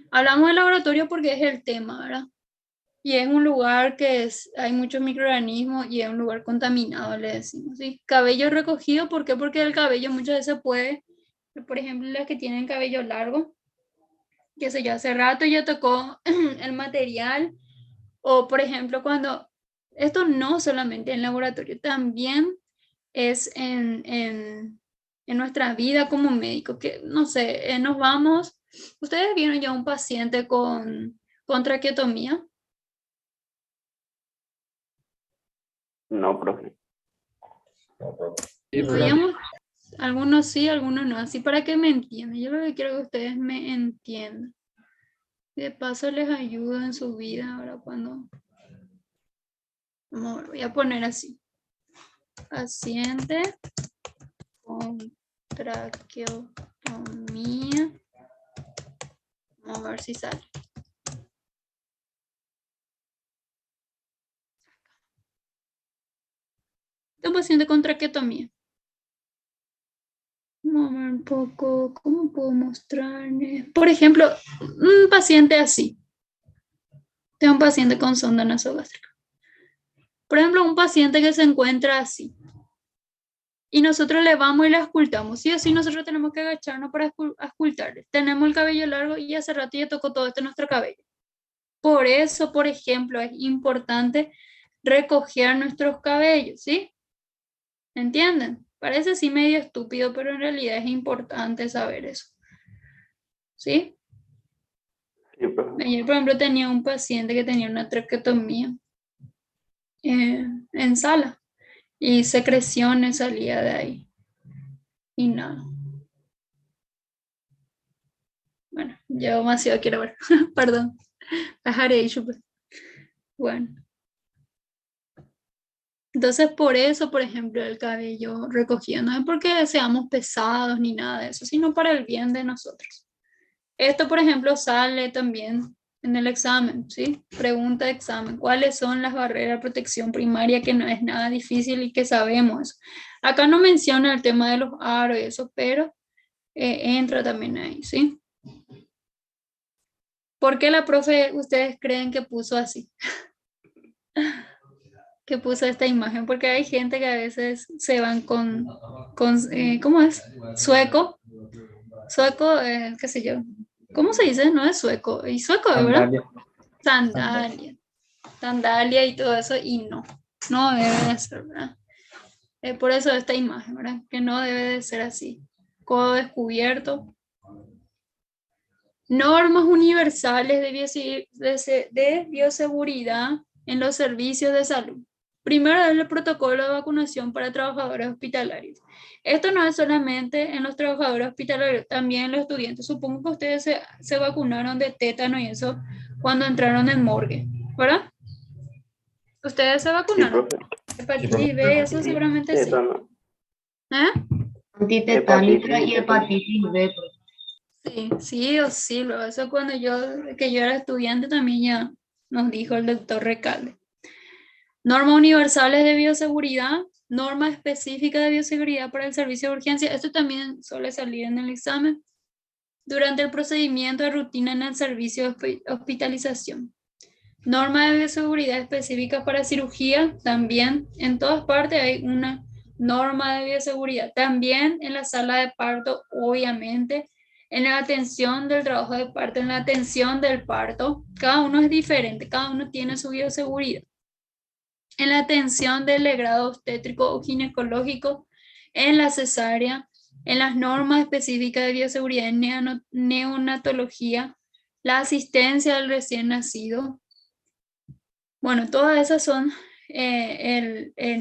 Hablamos del laboratorio porque es el tema, ¿verdad? Y es un lugar hay muchos microorganismos y es un lugar contaminado, le decimos, ¿sí? Cabello recogido, ¿por qué? Porque el cabello muchas veces puede, por ejemplo, las que tienen cabello largo, que sé yo, hace rato ya tocó el material, o por ejemplo, esto no solamente en laboratorio, también es en nuestra vida como médico, que no sé, nos vamos, ustedes vieron ya un paciente con traqueotomía. No, profe. No, profe. Sí, pero Podríamos, algunos sí, algunos no, así para que me entiendan. Yo lo que quiero que ustedes me entiendan. De paso les ayudo en su vida ahora cuando... Vamos a ver, voy a poner así. Paciente con traqueotomía. Vamos a ver si sale. Un paciente con traqueotomía. Vamos a ver un poco, ¿cómo puedo mostrarles? Por ejemplo, un paciente así. Tengo un paciente con sonda nasogástrica. Por ejemplo, un paciente que se encuentra así. Y nosotros le vamos y le auscultamos. Sí o sí, nosotros tenemos que agacharnos para auscultarle. Tenemos el cabello largo y hace rato ya tocó todo esto en nuestro cabello. Por eso, por ejemplo, es importante recoger nuestros cabellos, ¿sí? ¿Entienden? Parece así medio estúpido, pero en realidad es importante saber eso. ¿Sí? Sí, profe. Ayer, por ejemplo, tenía un paciente que tenía una traqueotomía en sala y secreciones salía de ahí. Y nada. Bueno, yo demasiado quiero ver. Perdón. Dejaré hecho, pues. Bueno. Entonces, por eso, por ejemplo, el cabello recogido, no es porque seamos pesados ni nada de eso, sino para el bien de nosotros. Esto, por ejemplo, sale también en el examen, ¿sí? Pregunta de examen. ¿Cuáles son las barreras de protección primaria? Que no es nada difícil y que sabemos. Acá no menciona el tema de los aros y eso, pero entra también ahí, ¿sí? ¿Por qué la profe ustedes creen que puso así? Que puso esta imagen, porque hay gente que a veces se van con ¿cómo es? Sueco, qué sé yo, ¿cómo se dice? No es sueco, y sueco, ¿verdad? Sandalia. Sandalia y todo eso, y no. No debe de ser, ¿verdad? Por eso esta imagen, ¿verdad? Que no debe de ser así. Codo descubierto. Normas universales de bioseguridad en los servicios de salud. Primero es el protocolo de vacunación para trabajadores hospitalarios. Esto no es solamente en los trabajadores hospitalarios, también en los estudiantes. Supongo que ustedes se vacunaron de tétano y eso cuando entraron en morgue, ¿verdad? ¿Ustedes se Sí, vacunaron? profe. Hepatitis B, eso Sí, seguramente sí. tétano. ¿Eh? Antitetánica y Hepatitis. hepatitis B. Sí, sí o sí, eso cuando que yo era estudiante también ya nos dijo el doctor Recalde. Normas universales de bioseguridad, norma específica de bioseguridad para el servicio de urgencia. Esto también suele salir en el examen. Durante el procedimiento de rutina en el servicio de hospitalización. Norma de bioseguridad específica para cirugía, también en todas partes hay una norma de bioseguridad. También en la sala de parto, obviamente, en la atención del trabajo de parto, en la atención del parto, cada uno es diferente, cada uno tiene su bioseguridad. En la atención del legrado obstétrico o ginecológico, en la cesárea, en las normas específicas de bioseguridad en neonatología, la asistencia al recién nacido. Bueno, todas esas son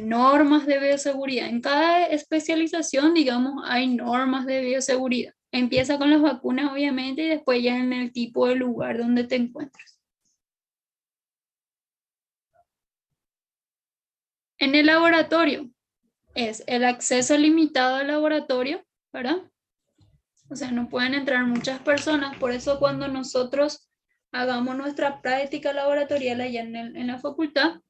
normas de bioseguridad. En cada especialización, digamos, hay normas de bioseguridad. Empieza con las vacunas, obviamente, y después ya en el tipo de lugar donde te encuentras. En el laboratorio es el acceso limitado al laboratorio, ¿verdad? O sea, no pueden entrar muchas personas, por eso cuando nosotros hagamos nuestra práctica laboratorial allá en la facultad,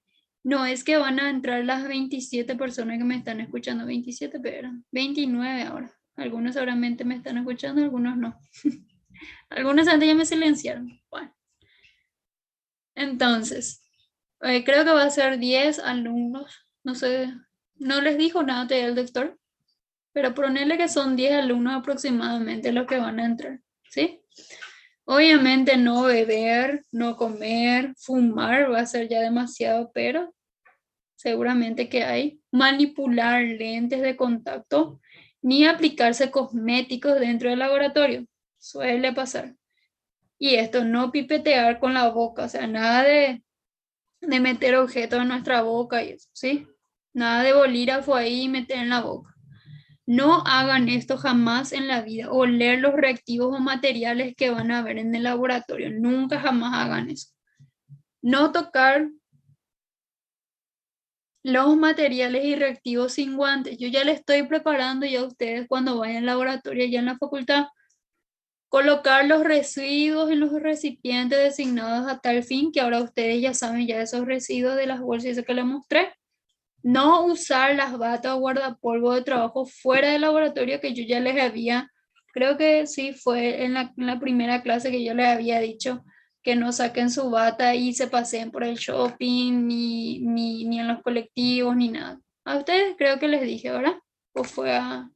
no es que van a entrar las 27 personas que me están escuchando, 27, pero 29 ahora. Algunos seguramente me están escuchando, algunos no. Algunos antes ya me silenciaron. Bueno. Entonces, creo que va a ser 10 alumnos, no sé, no les dijo nada todavía el doctor, pero ponerle que son 10 alumnos aproximadamente los que van a entrar, ¿sí? Obviamente no beber, no comer, fumar va a ser ya demasiado, pero seguramente que hay. Manipular lentes de contacto, ni aplicarse cosméticos dentro del laboratorio, suele pasar. Y esto, no pipetear con la boca, o sea, nada de meter objetos en nuestra boca y eso, ¿sí? Nada de bolígrafo ahí y meter en la boca. No hagan esto jamás en la vida, oler los reactivos o materiales que van a ver en el laboratorio. Nunca jamás hagan eso. No tocar los materiales y reactivos sin guantes. Yo ya le estoy preparando ya a ustedes cuando vayan al laboratorio ya en la facultad. Colocar los residuos en los recipientes designados a tal fin, que ahora ustedes ya saben ya esos residuos de las bolsas que les mostré. No usar las batas o guardapolvo de trabajo fuera del laboratorio, que yo ya les había, creo que sí, fue en la primera clase que yo les había dicho que no saquen su bata y se paseen por el shopping, ni en los colectivos, ni nada. A ustedes creo que les dije, ¿verdad? O fue a...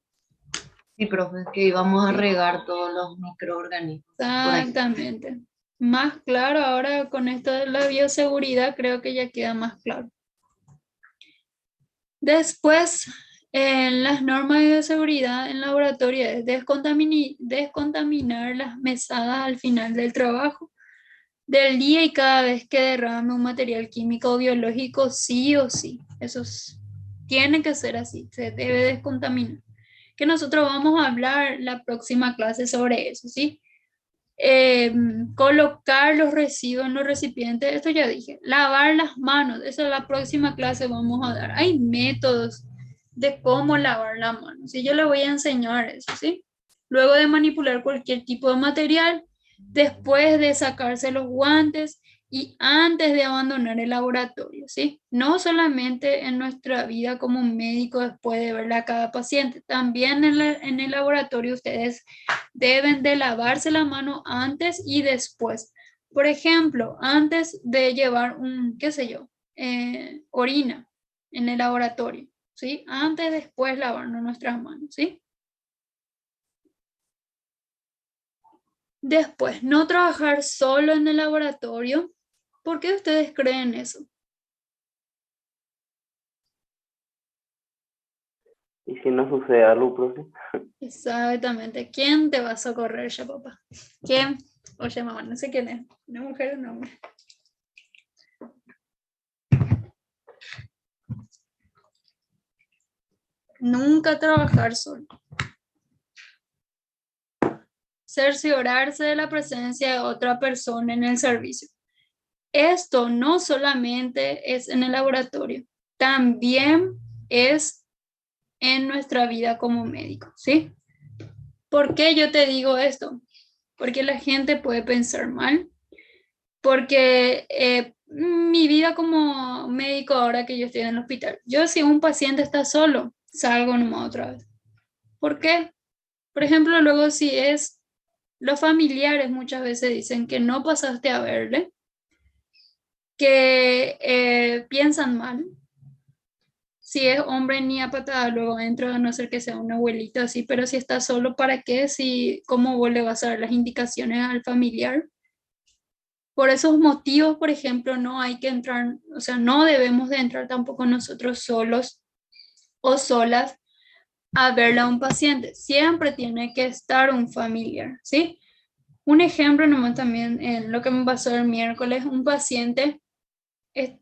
Sí, profe, que íbamos a Sí. regar todos los microorganismos. Por ahí. Exactamente. Más claro, ahora con esto de la bioseguridad creo que ya queda más claro. Después, en las normas de bioseguridad en laboratorio es descontaminar las mesadas al final del trabajo del día y cada vez que derrame un material químico o biológico, sí o sí. Tiene que ser así, se debe descontaminar. Que nosotros vamos a hablar la próxima clase sobre eso, ¿sí? Colocar los residuos en los recipientes, esto ya dije. Lavar las manos, esa es la próxima clase vamos a dar. Hay métodos de cómo lavar la mano, ¿sí? Yo les voy a enseñar eso, ¿sí? Luego de manipular cualquier tipo de material, después de sacarse los guantes y antes de abandonar el laboratorio, ¿sí? No solamente en nuestra vida como médico después de ver a cada paciente, también en el laboratorio ustedes deben de lavarse la mano antes y después. Por ejemplo, antes de llevar qué sé yo, orina en el laboratorio, ¿sí? Antes, después lavarnos nuestras manos, ¿sí? Después, no trabajar solo en el laboratorio. ¿Por qué ustedes creen eso? ¿Y si no sucede algo, profe? Exactamente. ¿Quién te va a socorrer ya, papá? ¿Quién? Oye, mamá, no sé quién es. ¿Una mujer o un hombre? Nunca trabajar solo. Cerciorarse de la presencia de otra persona en el servicio. Esto no solamente es en el laboratorio, también es en nuestra vida como médico, ¿sí? ¿Por qué yo te digo esto? Porque la gente puede pensar mal, porque mi vida como médico ahora que yo estoy en el hospital, yo si un paciente está solo, salgo nomás otra vez. ¿Por qué? Por ejemplo, luego si es los familiares muchas veces dicen que no pasaste a verle, que piensan mal. Si es hombre ni a patada, luego entro, a no ser que sea un abuelito así, pero si está solo, ¿para qué? Si, ¿cómo vos le vas a dar las indicaciones al familiar? Por esos motivos, por ejemplo, no hay que entrar, o sea, no debemos de entrar tampoco nosotros solos o solas a verle a un paciente. Siempre tiene que estar un familiar, ¿sí? Un ejemplo nomás también en lo que me pasó el miércoles, un paciente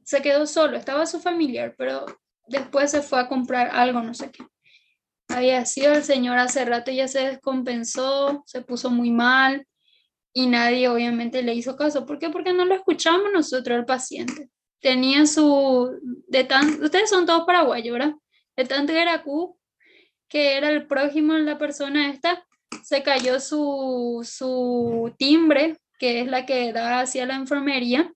se quedó solo, estaba su familiar, pero después se fue a comprar algo, no sé qué. Había sido el señor hace rato, ya se descompensó, se puso muy mal y nadie obviamente le hizo caso. ¿Por qué? Porque no lo escuchamos nosotros al paciente. Tenía ustedes son todos paraguayos, ¿verdad? De tanto Veracruz, que era el prójimo de la persona esta, se cayó su timbre, que es la que da hacia la enfermería,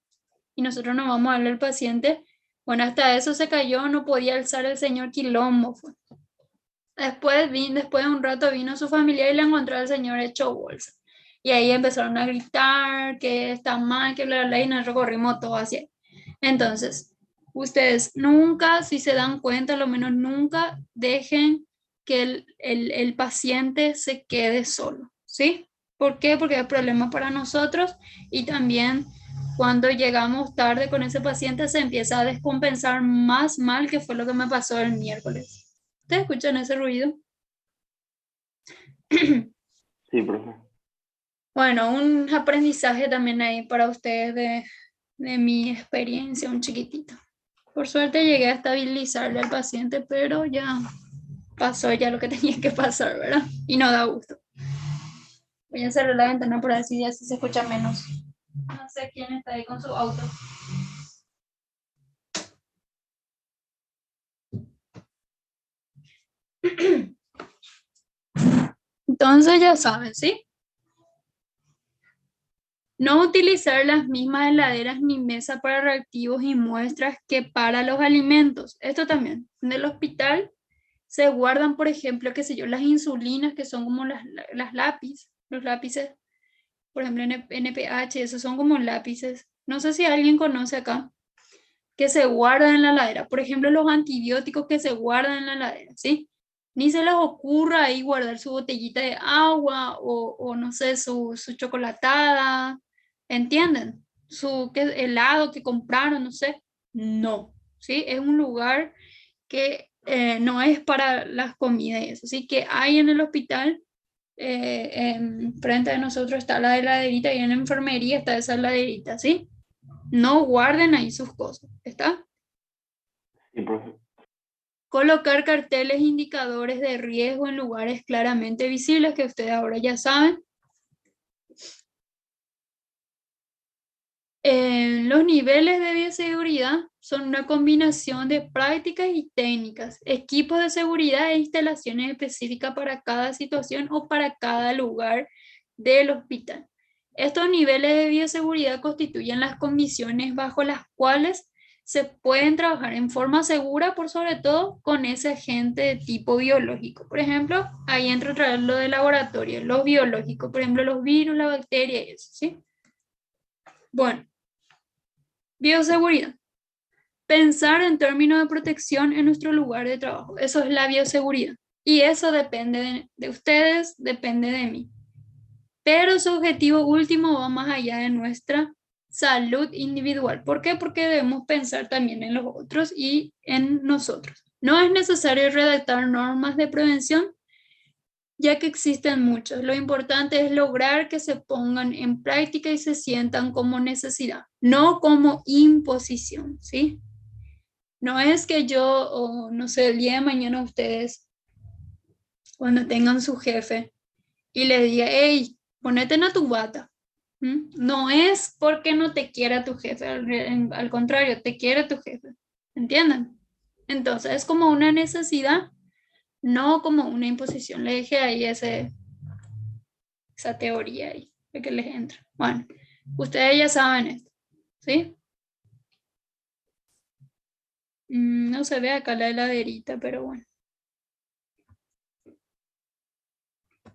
y nosotros nos vamos a darle al paciente. Bueno, hasta eso se cayó, no podía alzar el señor quilombo. Después de un rato vino su familia y le encontró al señor hecho bolsa. Y ahí empezaron a gritar que está mal, que bla, bla, bla, y nos recorrimos todo hacia ahí. Entonces, ustedes nunca, si se dan cuenta, lo menos nunca dejen que el paciente se quede solo, ¿sí? ¿Por qué? Porque es problema para nosotros y también cuando llegamos tarde con ese paciente se empieza a descompensar más mal, que fue lo que me pasó el miércoles. ¿Ustedes escuchan ese ruido? Sí, profe. Bueno, un aprendizaje también ahí para ustedes de mi experiencia, un chiquitito. Por suerte llegué a estabilizarle al paciente, pero ya pasó ya lo que tenía que pasar, ¿verdad? Y no da gusto. Voy a cerrar la ventana por así ya se escucha menos. No sé quién está ahí con su auto. Entonces ya saben, ¿sí? No utilizar las mismas heladeras ni mesa para reactivos y muestras que para los alimentos. Esto también. En el hospital se guardan, por ejemplo, qué sé yo, las insulinas, que son como los lápices, por ejemplo, NPH, esos son como lápices. No sé si alguien conoce acá, que se guardan en la heladera. Por ejemplo, los antibióticos que se guardan en la heladera, ¿sí? Ni se les ocurra ahí guardar su botellita de agua o no sé, su chocolatada, ¿entienden? Su helado que compraron, no sé. No, ¿sí? Es un lugar que no es para las comidas y eso. Así que hay en el hospital, frente de nosotros está la heladerita y en la enfermería está esa heladerita, ¿sí? No guarden ahí sus cosas, ¿está? Sí, profe. Colocar carteles indicadores de riesgo en lugares claramente visibles, que ustedes ahora ya saben. Los niveles de bioseguridad son una combinación de prácticas y técnicas, equipos de seguridad e instalaciones específicas para cada situación o para cada lugar del hospital. Estos niveles de bioseguridad constituyen las condiciones bajo las cuales se pueden trabajar en forma segura, por sobre todo con ese agente de tipo biológico. Por ejemplo, ahí entra otra vez lo de laboratorio, los biológicos, por ejemplo, los virus, la bacteria y eso, ¿sí? Bueno. Bioseguridad. Pensar en términos de protección en nuestro lugar de trabajo. Eso es la bioseguridad. Y eso depende de ustedes, depende de mí. Pero su objetivo último va más allá de nuestra salud individual. ¿Por qué? Porque debemos pensar también en los otros y en nosotros. No es necesario redactar normas de prevención, ya que existen muchas. Lo importante es lograr que se pongan en práctica y se sientan como necesidad, no como imposición, ¿sí? No es que yo, o no sé, el día de mañana ustedes, cuando tengan su jefe, y le diga, hey, ponete en tu bata. ¿Mm? No es porque no te quiera tu jefe, al contrario, te quiere tu jefe. ¿Entienden? Entonces es como una necesidad, no como una imposición. Le dejé ahí esa teoría ahí, de que les entra. Bueno, ustedes ya saben esto, ¿sí? No se ve acá la heladerita, pero bueno.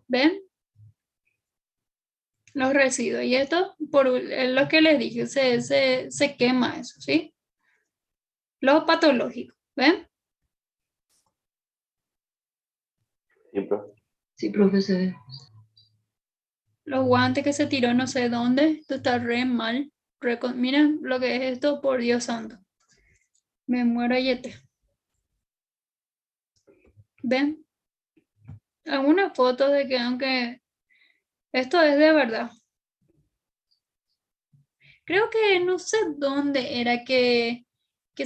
¿Ven? Los residuos. Y esto, por lo que les dije, se quema eso, ¿sí? Lo patológico, ¿ven? Sí, profe. Sí, profe, se ve. Los guantes que se tiró no sé dónde. Esto está re mal. Miren lo que es esto, por Dios santo. Me muero yete. ¿Ven? Algunas fotos de que aunque esto es de verdad. Creo que no sé dónde era que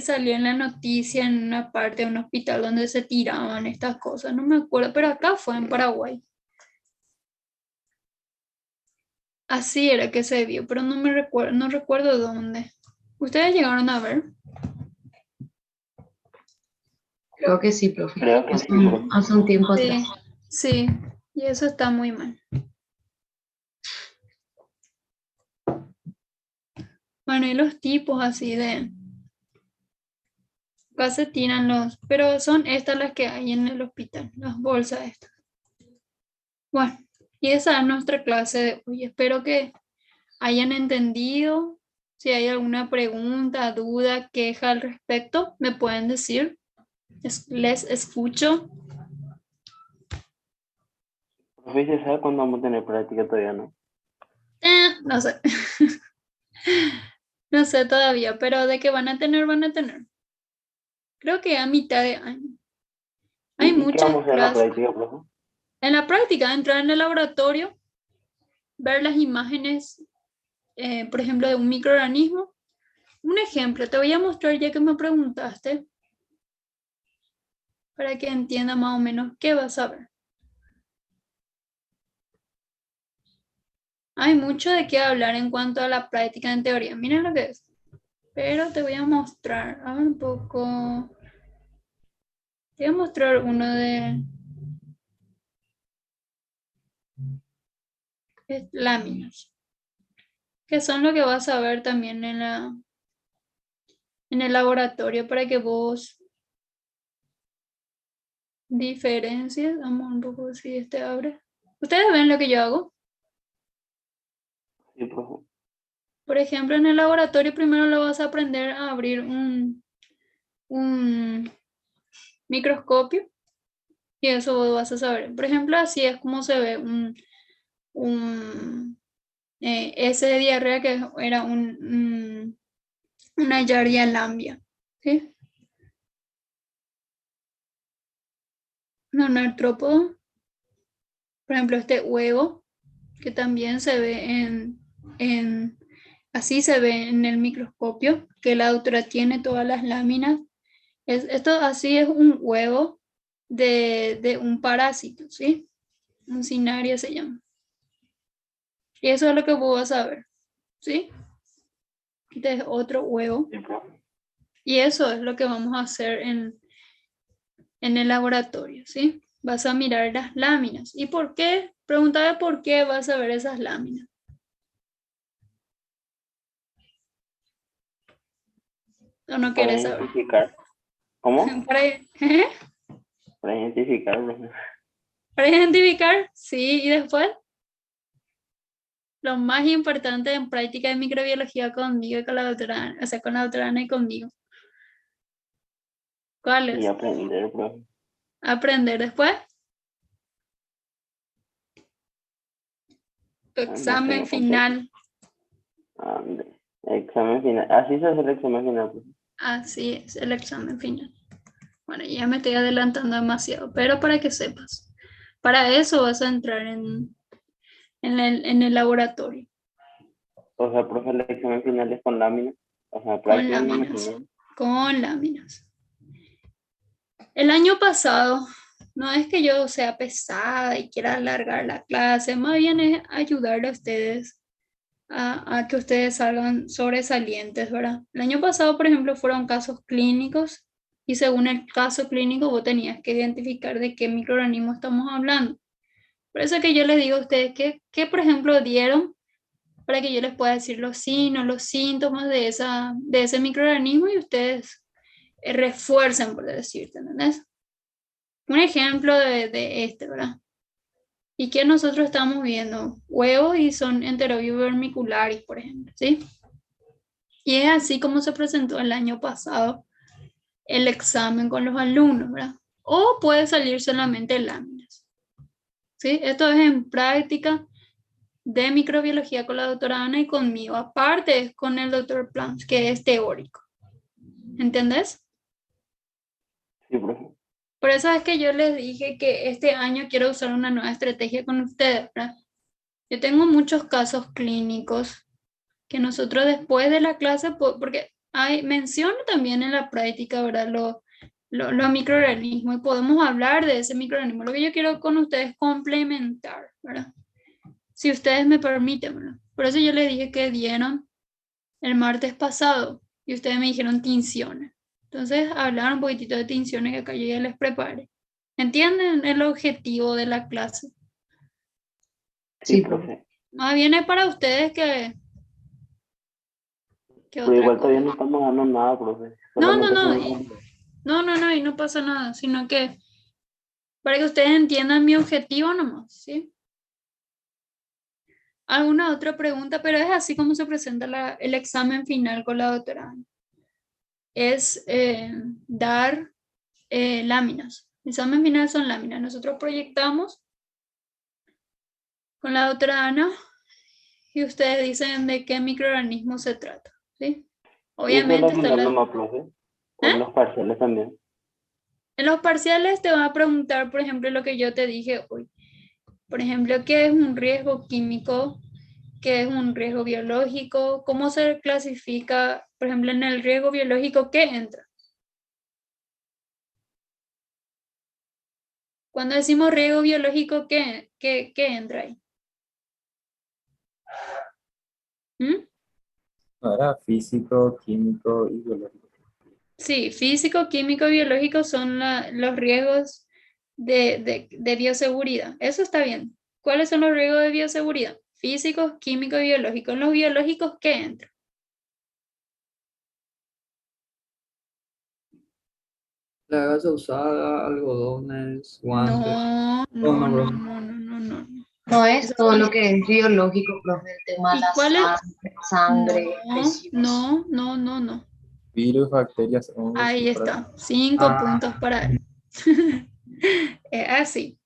salió en la noticia en una parte de un hospital donde se tiraban estas cosas. No me acuerdo, pero acá fue en Paraguay. Así era que se vio, pero no recuerdo dónde. ¿Ustedes llegaron a ver? Creo que sí, profe. Creo que sí, profe. Hace un tiempo atrás. Sí, y eso está muy mal. Bueno, y los tipos así de... Acá se tiran pero son estas las que hay en el hospital, las bolsas estas. Bueno, y esa es nuestra clase de hoy. Espero que hayan entendido. Si hay alguna pregunta, duda, queja al respecto, me pueden decir. Les escucho. Profe, ¿se sabe cuándo vamos a tener práctica todavía, no? No sé. No sé todavía, pero de que van a tener, van a tener. Creo que a mitad de año. Hay ¿Y qué muchas vamos a hacer en la clases. práctica, profe? En la práctica, entrar en el laboratorio, ver las imágenes, por ejemplo, de un microorganismo. Un ejemplo, te voy a mostrar ya que me preguntaste, para que entienda más o menos qué vas a ver. Hay mucho de qué hablar en cuanto a la práctica en teoría. Miren lo que es. Pero te voy a mostrar un poco. Te voy a mostrar uno de láminas, que son lo que vas a ver también en el laboratorio para que vos diferencies. Vamos un poco si este abre. ¿Ustedes ven lo que yo hago? Sí, profe. Por ejemplo, en el laboratorio primero lo vas a aprender a abrir un microscopio y eso vos vas a saber. Por ejemplo, así es como se ve ese de diarrea que era una Giardia lambia. ¿Sí? Un artrópodo. Por ejemplo, este huevo, que también se ve así se ve en el microscopio, que la autora tiene todas las láminas. Esto así es un huevo de un parásito, ¿sí? Un cinaria se llama. Y eso es lo que vos vas a ver, ¿sí? Este es otro huevo. Sí, profe. Y eso es lo que vamos a hacer en el laboratorio, ¿sí? Vas a mirar las láminas. ¿Y por qué? Pregúntame por qué vas a ver esas láminas. ¿O no Para quieres saber? identificar. ¿Cómo? ¿Para, Para identificar, profe. para identificar? Sí, y después lo más importante en práctica de microbiología conmigo y con la doctora, o sea, con la doctora Ana y conmigo. ¿Cuál Y es? aprender, profe. Aprender después. Tu Ah, no sé, examen no conté. final. Examen final. Así se hace el examen final, profe. Así es, el examen final. Bueno, ya me estoy adelantando demasiado, pero para que sepas, para eso vas a entrar en el laboratorio, O sea, profe, el examen final es con láminas. O sea, con prácticas me láminas, imagino. con láminas. El año pasado, no es que yo sea pesada y quiera alargar la clase, más bien es ayudarle a ustedes a que ustedes salgan sobresalientes, ¿verdad? El año pasado, por ejemplo, fueron casos clínicos y según el caso clínico vos tenías que identificar de qué microorganismo estamos hablando. Por eso que yo les digo a ustedes que por ejemplo, dieron para que yo les pueda decir los signos, los síntomas de ese microorganismo y ustedes refuercen, por decirte, ¿entendés? Un ejemplo de este, ¿verdad? Y que nosotros estamos viendo huevos y son enterobivermiculares, por ejemplo, ¿sí? Y es así como se presentó el año pasado el examen con los alumnos, ¿verdad? O puede salir solamente láminas, ¿sí? Esto es en práctica de microbiología con la doctora Ana y conmigo. Aparte es con el doctor Plans, que es teórico. ¿Entendés? Sí, profe. Por eso es que yo les dije que este año quiero usar una nueva estrategia con ustedes, ¿verdad? Yo tengo muchos casos clínicos que nosotros después de la clase, porque menciono también en la práctica, ¿verdad? Los microorganismos y podemos hablar de ese microorganismo. Lo que yo quiero con ustedes es complementar, ¿verdad? Si ustedes me permiten, ¿verdad? Por eso yo les dije que dieron el martes pasado y ustedes me dijeron tinciones. Entonces, hablar un poquitito de tinciones que acá yo ya les preparé. ¿Entienden el objetivo de la clase? Sí, Sí, profe. Más bien es para ustedes que Pero otra igual todavía cosa. no estamos dando nada, profe. No, no, Solamente no, como... no, y no pasa nada, sino que para que ustedes entiendan mi objetivo nomás, ¿sí? ¿Alguna otra pregunta? Pero es así como se presenta el examen final con la doctora Ana. Es dar láminas. El examen final son láminas. Nosotros proyectamos con la doctora Ana y ustedes dicen de qué microorganismo se trata, ¿sí? ¿Y eso es la Obviamente está final la... nomás, profe? ¿O en ¿Eh? los parciales también? En los parciales te van a preguntar, por ejemplo, lo que yo te dije hoy. Por ejemplo, ¿qué es un riesgo químico? ¿Qué es un riesgo biológico? ¿Cómo se clasifica, por ejemplo, en el riesgo biológico, qué entra? Cuando decimos riesgo biológico, ¿qué entra ahí? ¿Mm? No era físico, químico y biológico. Sí, físico, químico y biológico son los riesgos de bioseguridad. Eso está bien. ¿Cuáles son los riesgos de bioseguridad? Físicos, químicos y biológicos. En los biológicos, ¿qué entra? La gasa usada, algodones, guantes. No, Oh, no, no, no, profe. no, no, no, no. no es Esos todo son- lo que es biológico, profe, el tema de ¿Y la cuáles? sangre, No, residuos. no, no, no, no. Virus, bacterias, hongos y Ahí otras. está. 5 Ah, puntos para él. Así.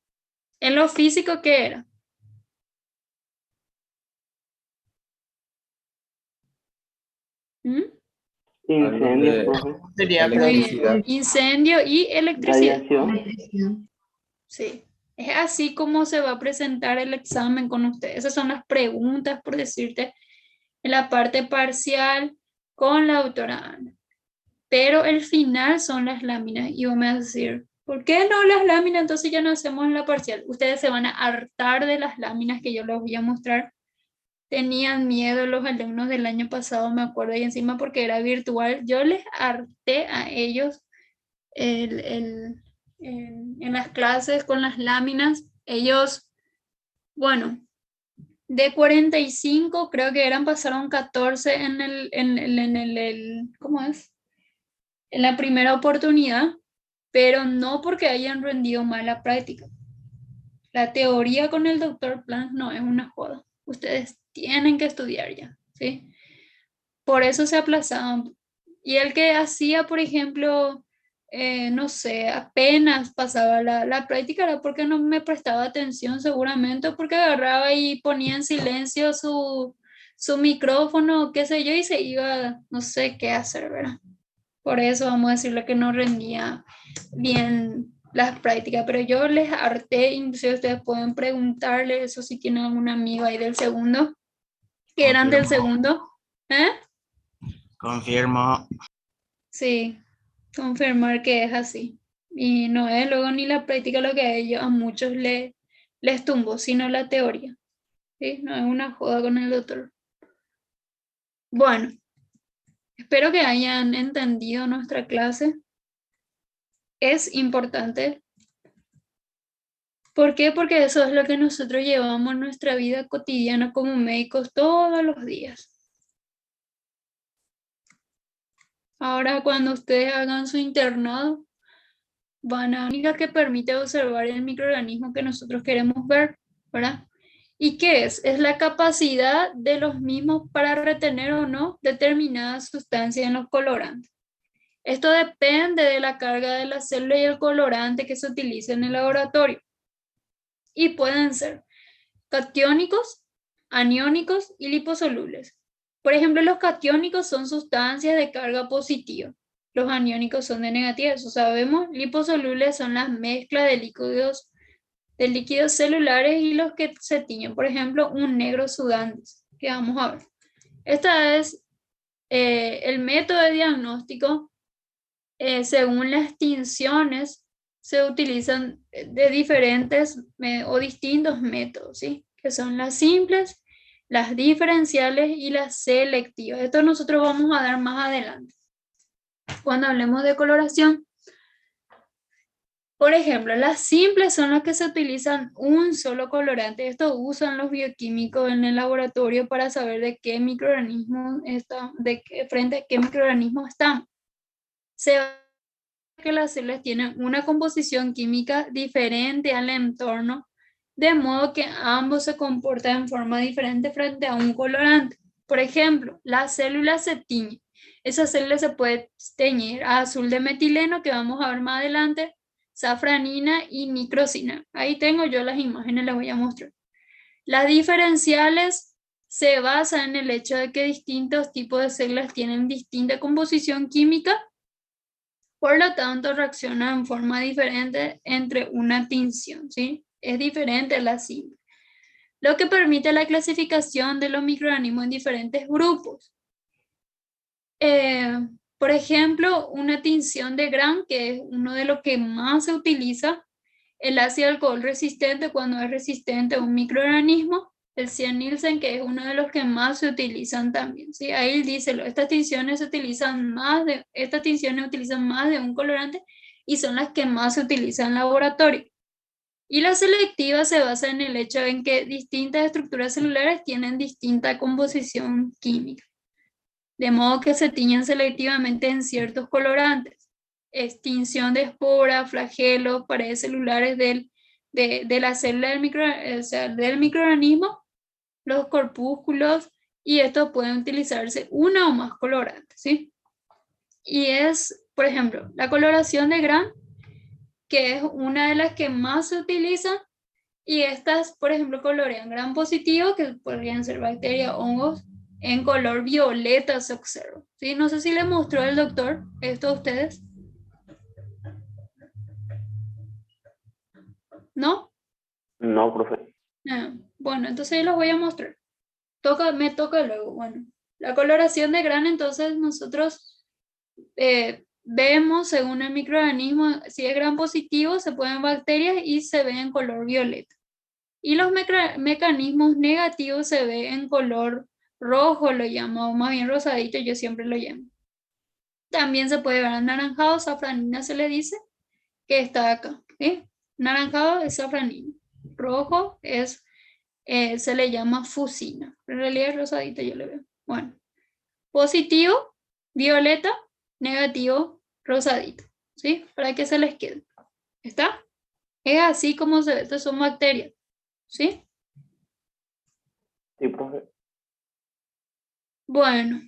En lo físico, ¿qué era? ¿Mm? Algo Incendios, de profe. Sería Muy electricidad. bien. Incendio y electricidad. Radiación. Electricidad. Sí. Es así como se va a presentar el examen con ustedes. Esas son las preguntas, por decirte, en la parte parcial con la autora Ana. Pero el final son las láminas. Y vos me vas a decir, ¿por qué no las láminas? Entonces ya no hacemos la parcial. Ustedes se van a hartar de las láminas que yo les voy a mostrar. Tenían miedo los alumnos del año pasado, me acuerdo, y encima porque era virtual, yo les harté a ellos el, el- en las clases con las láminas. Ellos, bueno, de 45 creo que eran, pasaron 14 ¿cómo es? En la primera oportunidad, pero no porque hayan rendido mal la práctica. La teoría con el doctor Plan no es una joda. Ustedes tienen que estudiar ya, ¿sí? Por eso se aplazaban. Y el que hacía, por ejemplo, no sé, apenas pasaba la práctica era porque no me prestaba atención seguramente, porque agarraba y ponía en silencio su micrófono, qué sé yo, y se iba, no sé qué hacer, ¿verdad? Por eso vamos a decirle que no rendía bien las prácticas, pero yo les harté, incluso ustedes pueden preguntarle eso si tienen algún amigo ahí del segundo, que eran del segundo. ¿Eh? Confirmo. Sí, confirmar que es así. Y no es luego ni la práctica lo que a ellos, a muchos les tumbó, sino la teoría. ¿Sí? No es una joda con el doctor. Bueno, espero que hayan entendido nuestra clase. Es importante. ¿Por qué? Porque eso es lo que nosotros llevamos en nuestra vida cotidiana como médicos todos los días. Ahora, cuando ustedes hagan su internado, van a única que permite observar el microorganismo que nosotros queremos ver, ¿verdad? ¿Y qué es? Es la capacidad de los mismos para retener o no determinadas sustancias en los colorantes. Esto depende de la carga de la célula y el colorante que se utilice en el laboratorio. Y pueden ser catiónicos, aniónicos y liposolubles. Por ejemplo, los catiónicos son sustancias de carga positiva. Los aniónicos son de negativa, eso sabemos. Liposolubles son las mezclas de líquidos celulares y los que se tiñen. Por ejemplo, un negro sudante, que vamos a ver. Este es el método de diagnóstico. Según las tinciones, se utilizan de diferentes o distintos métodos, ¿sí? Que son las simples, las diferenciales y las selectivas. Esto nosotros vamos a dar más adelante, cuando hablemos de coloración. Por ejemplo, las simples son las que se utilizan un solo colorante. Esto usan los bioquímicos en el laboratorio para saber de qué microorganismo está, frente a qué microorganismo están. Se que las células tienen una composición química diferente al entorno, de modo que ambos se comportan en forma diferente frente a un colorante. Por ejemplo, la célula se tiñe. Esa célula se puede teñir a azul de metileno, que vamos a ver más adelante, safranina y microsina. Ahí tengo yo las imágenes, les voy a mostrar. Las diferenciales se basan en el hecho de que distintos tipos de células tienen distinta composición química. Por lo tanto, reacciona en forma diferente entre una tinción, ¿sí? Es diferente a la simple. Lo que permite la clasificación de los microorganismos en diferentes grupos. Por ejemplo, una tinción de Gram, que es uno de los que más se utiliza, el ácido alcohol resistente cuando es resistente a un microorganismo, el Cyan-Nielsen, que es uno de los que más se utilizan también, ¿sí? Ahí dice, estas tinciones utilizan más de un colorante y son las que más se utilizan en laboratorio. Y la selectiva se basa en el hecho en que distintas estructuras celulares tienen distinta composición química, de modo que se tiñen selectivamente en ciertos colorantes. Extinción de esporas, flagelos, paredes celulares de la célula del microorganismo, los corpúsculos, y estos pueden utilizarse una o más colorantes, ¿sí? Y es, por ejemplo, la coloración de Gram, que es una de las que más se utilizan, y estas, por ejemplo, colorean Gram positivo, que podrían ser bacterias, hongos, en color violeta se observa, ¿sí? No sé si le mostró el doctor esto a ustedes. ¿No? No, profe. Bueno, entonces los voy a mostrar. Me toca luego. Bueno, la coloración de Gram, entonces nosotros vemos según el microorganismo, si es Gram positivo se pueden bacterias y se ve en color violeta. Y los mecanismos negativos se ve en color rojo, lo llamo, más bien rosadito, yo siempre lo llamo. También se puede ver anaranjado, safranina se le dice, que está acá. ¿Sí? Naranjado es safranina, rojo es, se le llama fusina, en realidad es rosadito, yo le veo. Bueno, positivo, violeta, negativo, rosadito, ¿sí? Para que se les quede. ¿Está? Es así como se ve, estas son bacterias, ¿sí? Sí, profe. Bueno,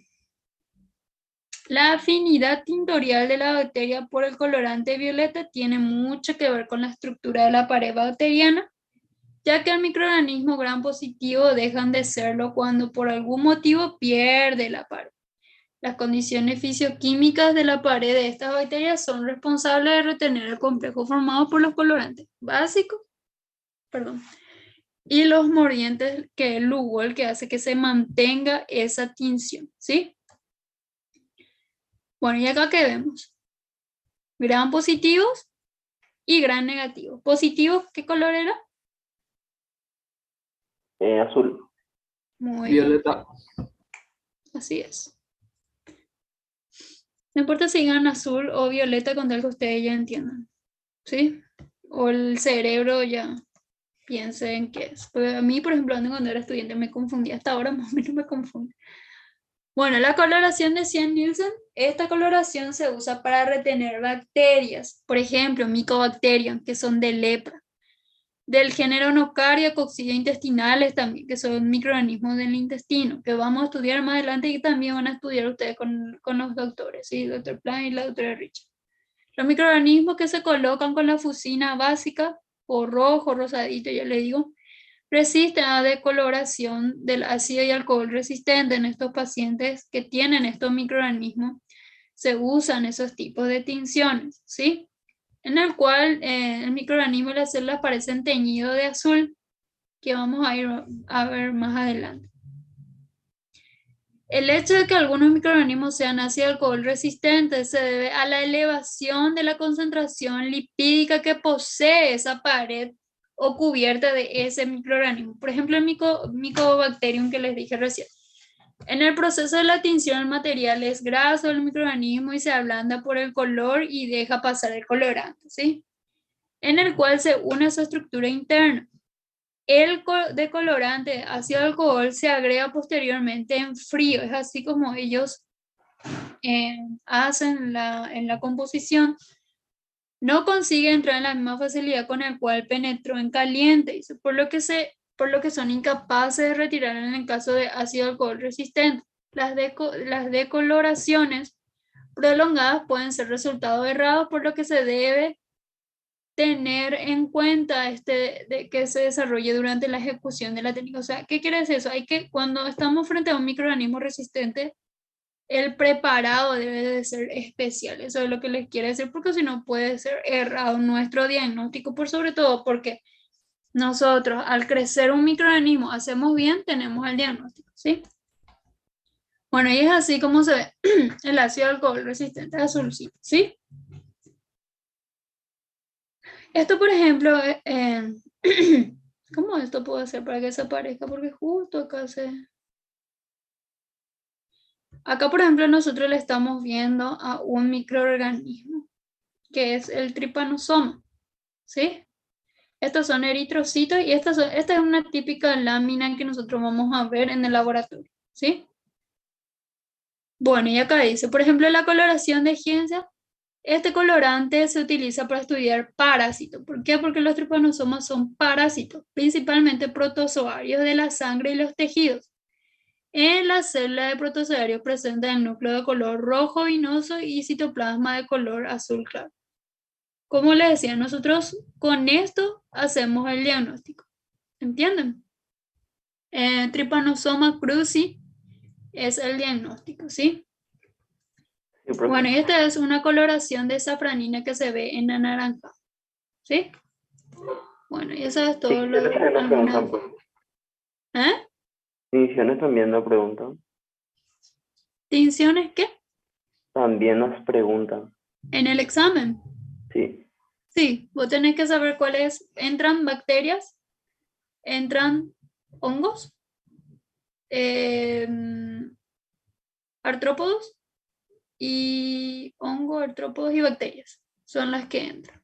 la afinidad tintorial de la bacteria por el colorante violeta tiene mucho que ver con la estructura de la pared bacteriana, ya que el microorganismo Gram positivo dejan de serlo cuando por algún motivo pierde la pared. Las condiciones fisioquímicas de la pared de estas bacterias son responsables de retener el complejo formado por los colorantes básicos, y los mordientes, que es el lugo, el que hace que se mantenga esa tinción, ¿sí? Bueno, y acá que vemos, gran positivos y gran negativos. Positivos, ¿qué color era? Azul. Muy bien, Violeta. así es. No importa si digan azul o violeta con tal que ustedes ya entiendan, ¿sí? O el cerebro ya piense en qué es. Porque a mí, por ejemplo, cuando era estudiante me confundía, hasta ahora más o menos me confunde. Bueno, la coloración de Cyan-Nielsen, esta coloración se usa para retener bacterias, por ejemplo, Mycobacterium, que son de lepra, del género Nocaria, coccidia intestinales también, que son microorganismos del intestino, que vamos a estudiar más adelante y también van a estudiar ustedes con los doctores, ¿sí? El doctor Plan y la doctora Richard. Los microorganismos que se colocan con la fusina básica, o rojo, rosadito, ya le digo, resisten a decoloración del ácido y alcohol resistente en estos pacientes que tienen estos microorganismos. Se usan esos tipos de tinciones, ¿sí? En el cual el microorganismo y las células parecen teñidos de azul, que vamos a ir a ver más adelante. El hecho de que algunos microorganismos sean ácido alcohol resistentes se debe a la elevación de la concentración lipídica que posee esa pared o cubierta de ese microorganismo. Por ejemplo, el Mycobacterium que les dije recién. En el proceso de la tinción, el material es graso del microorganismo y se ablanda por el color y deja pasar el colorante, ¿sí? En el cual se une a su estructura interna. El decolorante ácido alcohol se agrega posteriormente en frío, es así como ellos hacen en la composición. No consigue entrar en la misma facilidad con el cual penetró en caliente, por lo que son incapaces de retirar en el caso de ácido alcohol resistente. Las decoloraciones prolongadas pueden ser resultado errado, por lo que se debe tener en cuenta de que se desarrolle durante la ejecución de la técnica. O sea, ¿qué quiere decir eso? Cuando estamos frente a un microorganismo resistente, el preparado debe de ser especial. Eso es lo que les quiere decir, porque si no puede ser errado nuestro diagnóstico, por sobre todo porque nosotros al crecer un microorganismo hacemos bien, tenemos el diagnóstico, ¿sí? Bueno, y es así como se ve el ácido alcohol resistente azulcito, ¿sí? Esto, por ejemplo, ¿cómo esto puedo hacer para que desaparezca? Porque justo acá Acá, por ejemplo, nosotros le estamos viendo a un microorganismo, que es el trypanosoma, ¿sí? Estos son eritrocitos y esta es una típica lámina que nosotros vamos a ver en el laboratorio, ¿sí? Bueno, y acá dice, por ejemplo, la coloración de Gienza. Este colorante se utiliza para estudiar parásitos. ¿Por qué? Porque los trypanosomas son parásitos, principalmente protozoarios de la sangre y los tejidos. En la célula de protozoarios presenta el núcleo de color rojo vinoso y citoplasma de color azul claro. Como les decía, nosotros con esto hacemos el diagnóstico. ¿Entienden? Trypanosoma cruzi es el diagnóstico, ¿sí? Sí, profe. Bueno, y esta es una coloración de safranina que se ve en anaranjado, ¿sí? Bueno, y eso es todo lo Tinciones también nos preguntan, de... profe. ¿Eh? Tinciones también nos preguntan. ¿Tinciones qué? También nos preguntan. En el examen. Sí. Sí, vos tenés que saber cuáles. Entran bacterias, entran hongos, artrópodos y artrópodos y bacterias. Son las que entran.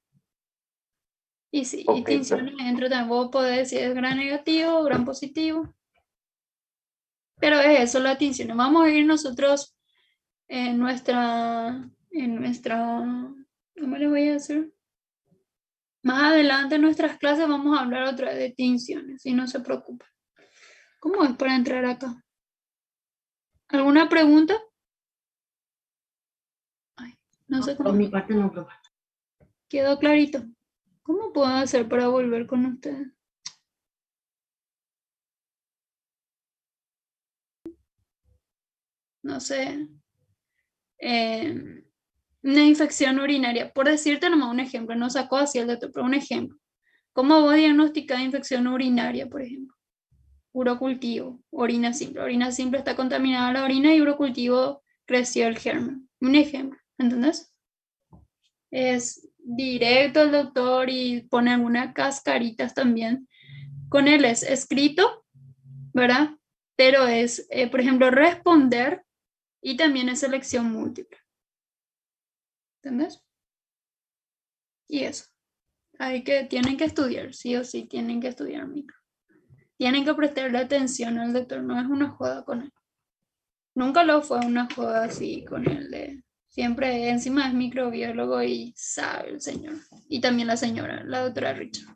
Y sí, y Ok, tinciones entran también. Vos podés decir es gran negativo, gran positivo. Pero es eso, la tinción. Vamos a ir nosotros en nuestra, ¿cómo les voy a decir? Más adelante en nuestras clases vamos a hablar otra vez de tinciones, y no se preocupen. ¿Cómo es para entrar acá? ¿Alguna pregunta? Ay, no sé Por cómo. mi parte no, profe. Quedó clarito. ¿Cómo puedo hacer para volver con ustedes? No sé. una infección urinaria. Por decirte nomás un ejemplo, no sacó así el doctor, pero un ejemplo. ¿Cómo vos diagnosticás infección urinaria, por ejemplo? Urocultivo, orina simple. Orina simple está contaminada la orina y urocultivo creció el germen. Un ejemplo, ¿entendés? Es directo al doctor y pone algunas cascaritas también. Con él es escrito, ¿verdad? Pero es, por ejemplo, responder y también es selección múltiple. ¿Entendés? Y eso. Tienen que estudiar, sí o sí, tienen que estudiar micro. Tienen que prestarle atención al doctor, no es una joda con él. Nunca lo fue una joda así con él. Siempre encima es microbiólogo y sabe el señor. Y también la señora, la doctora Richard.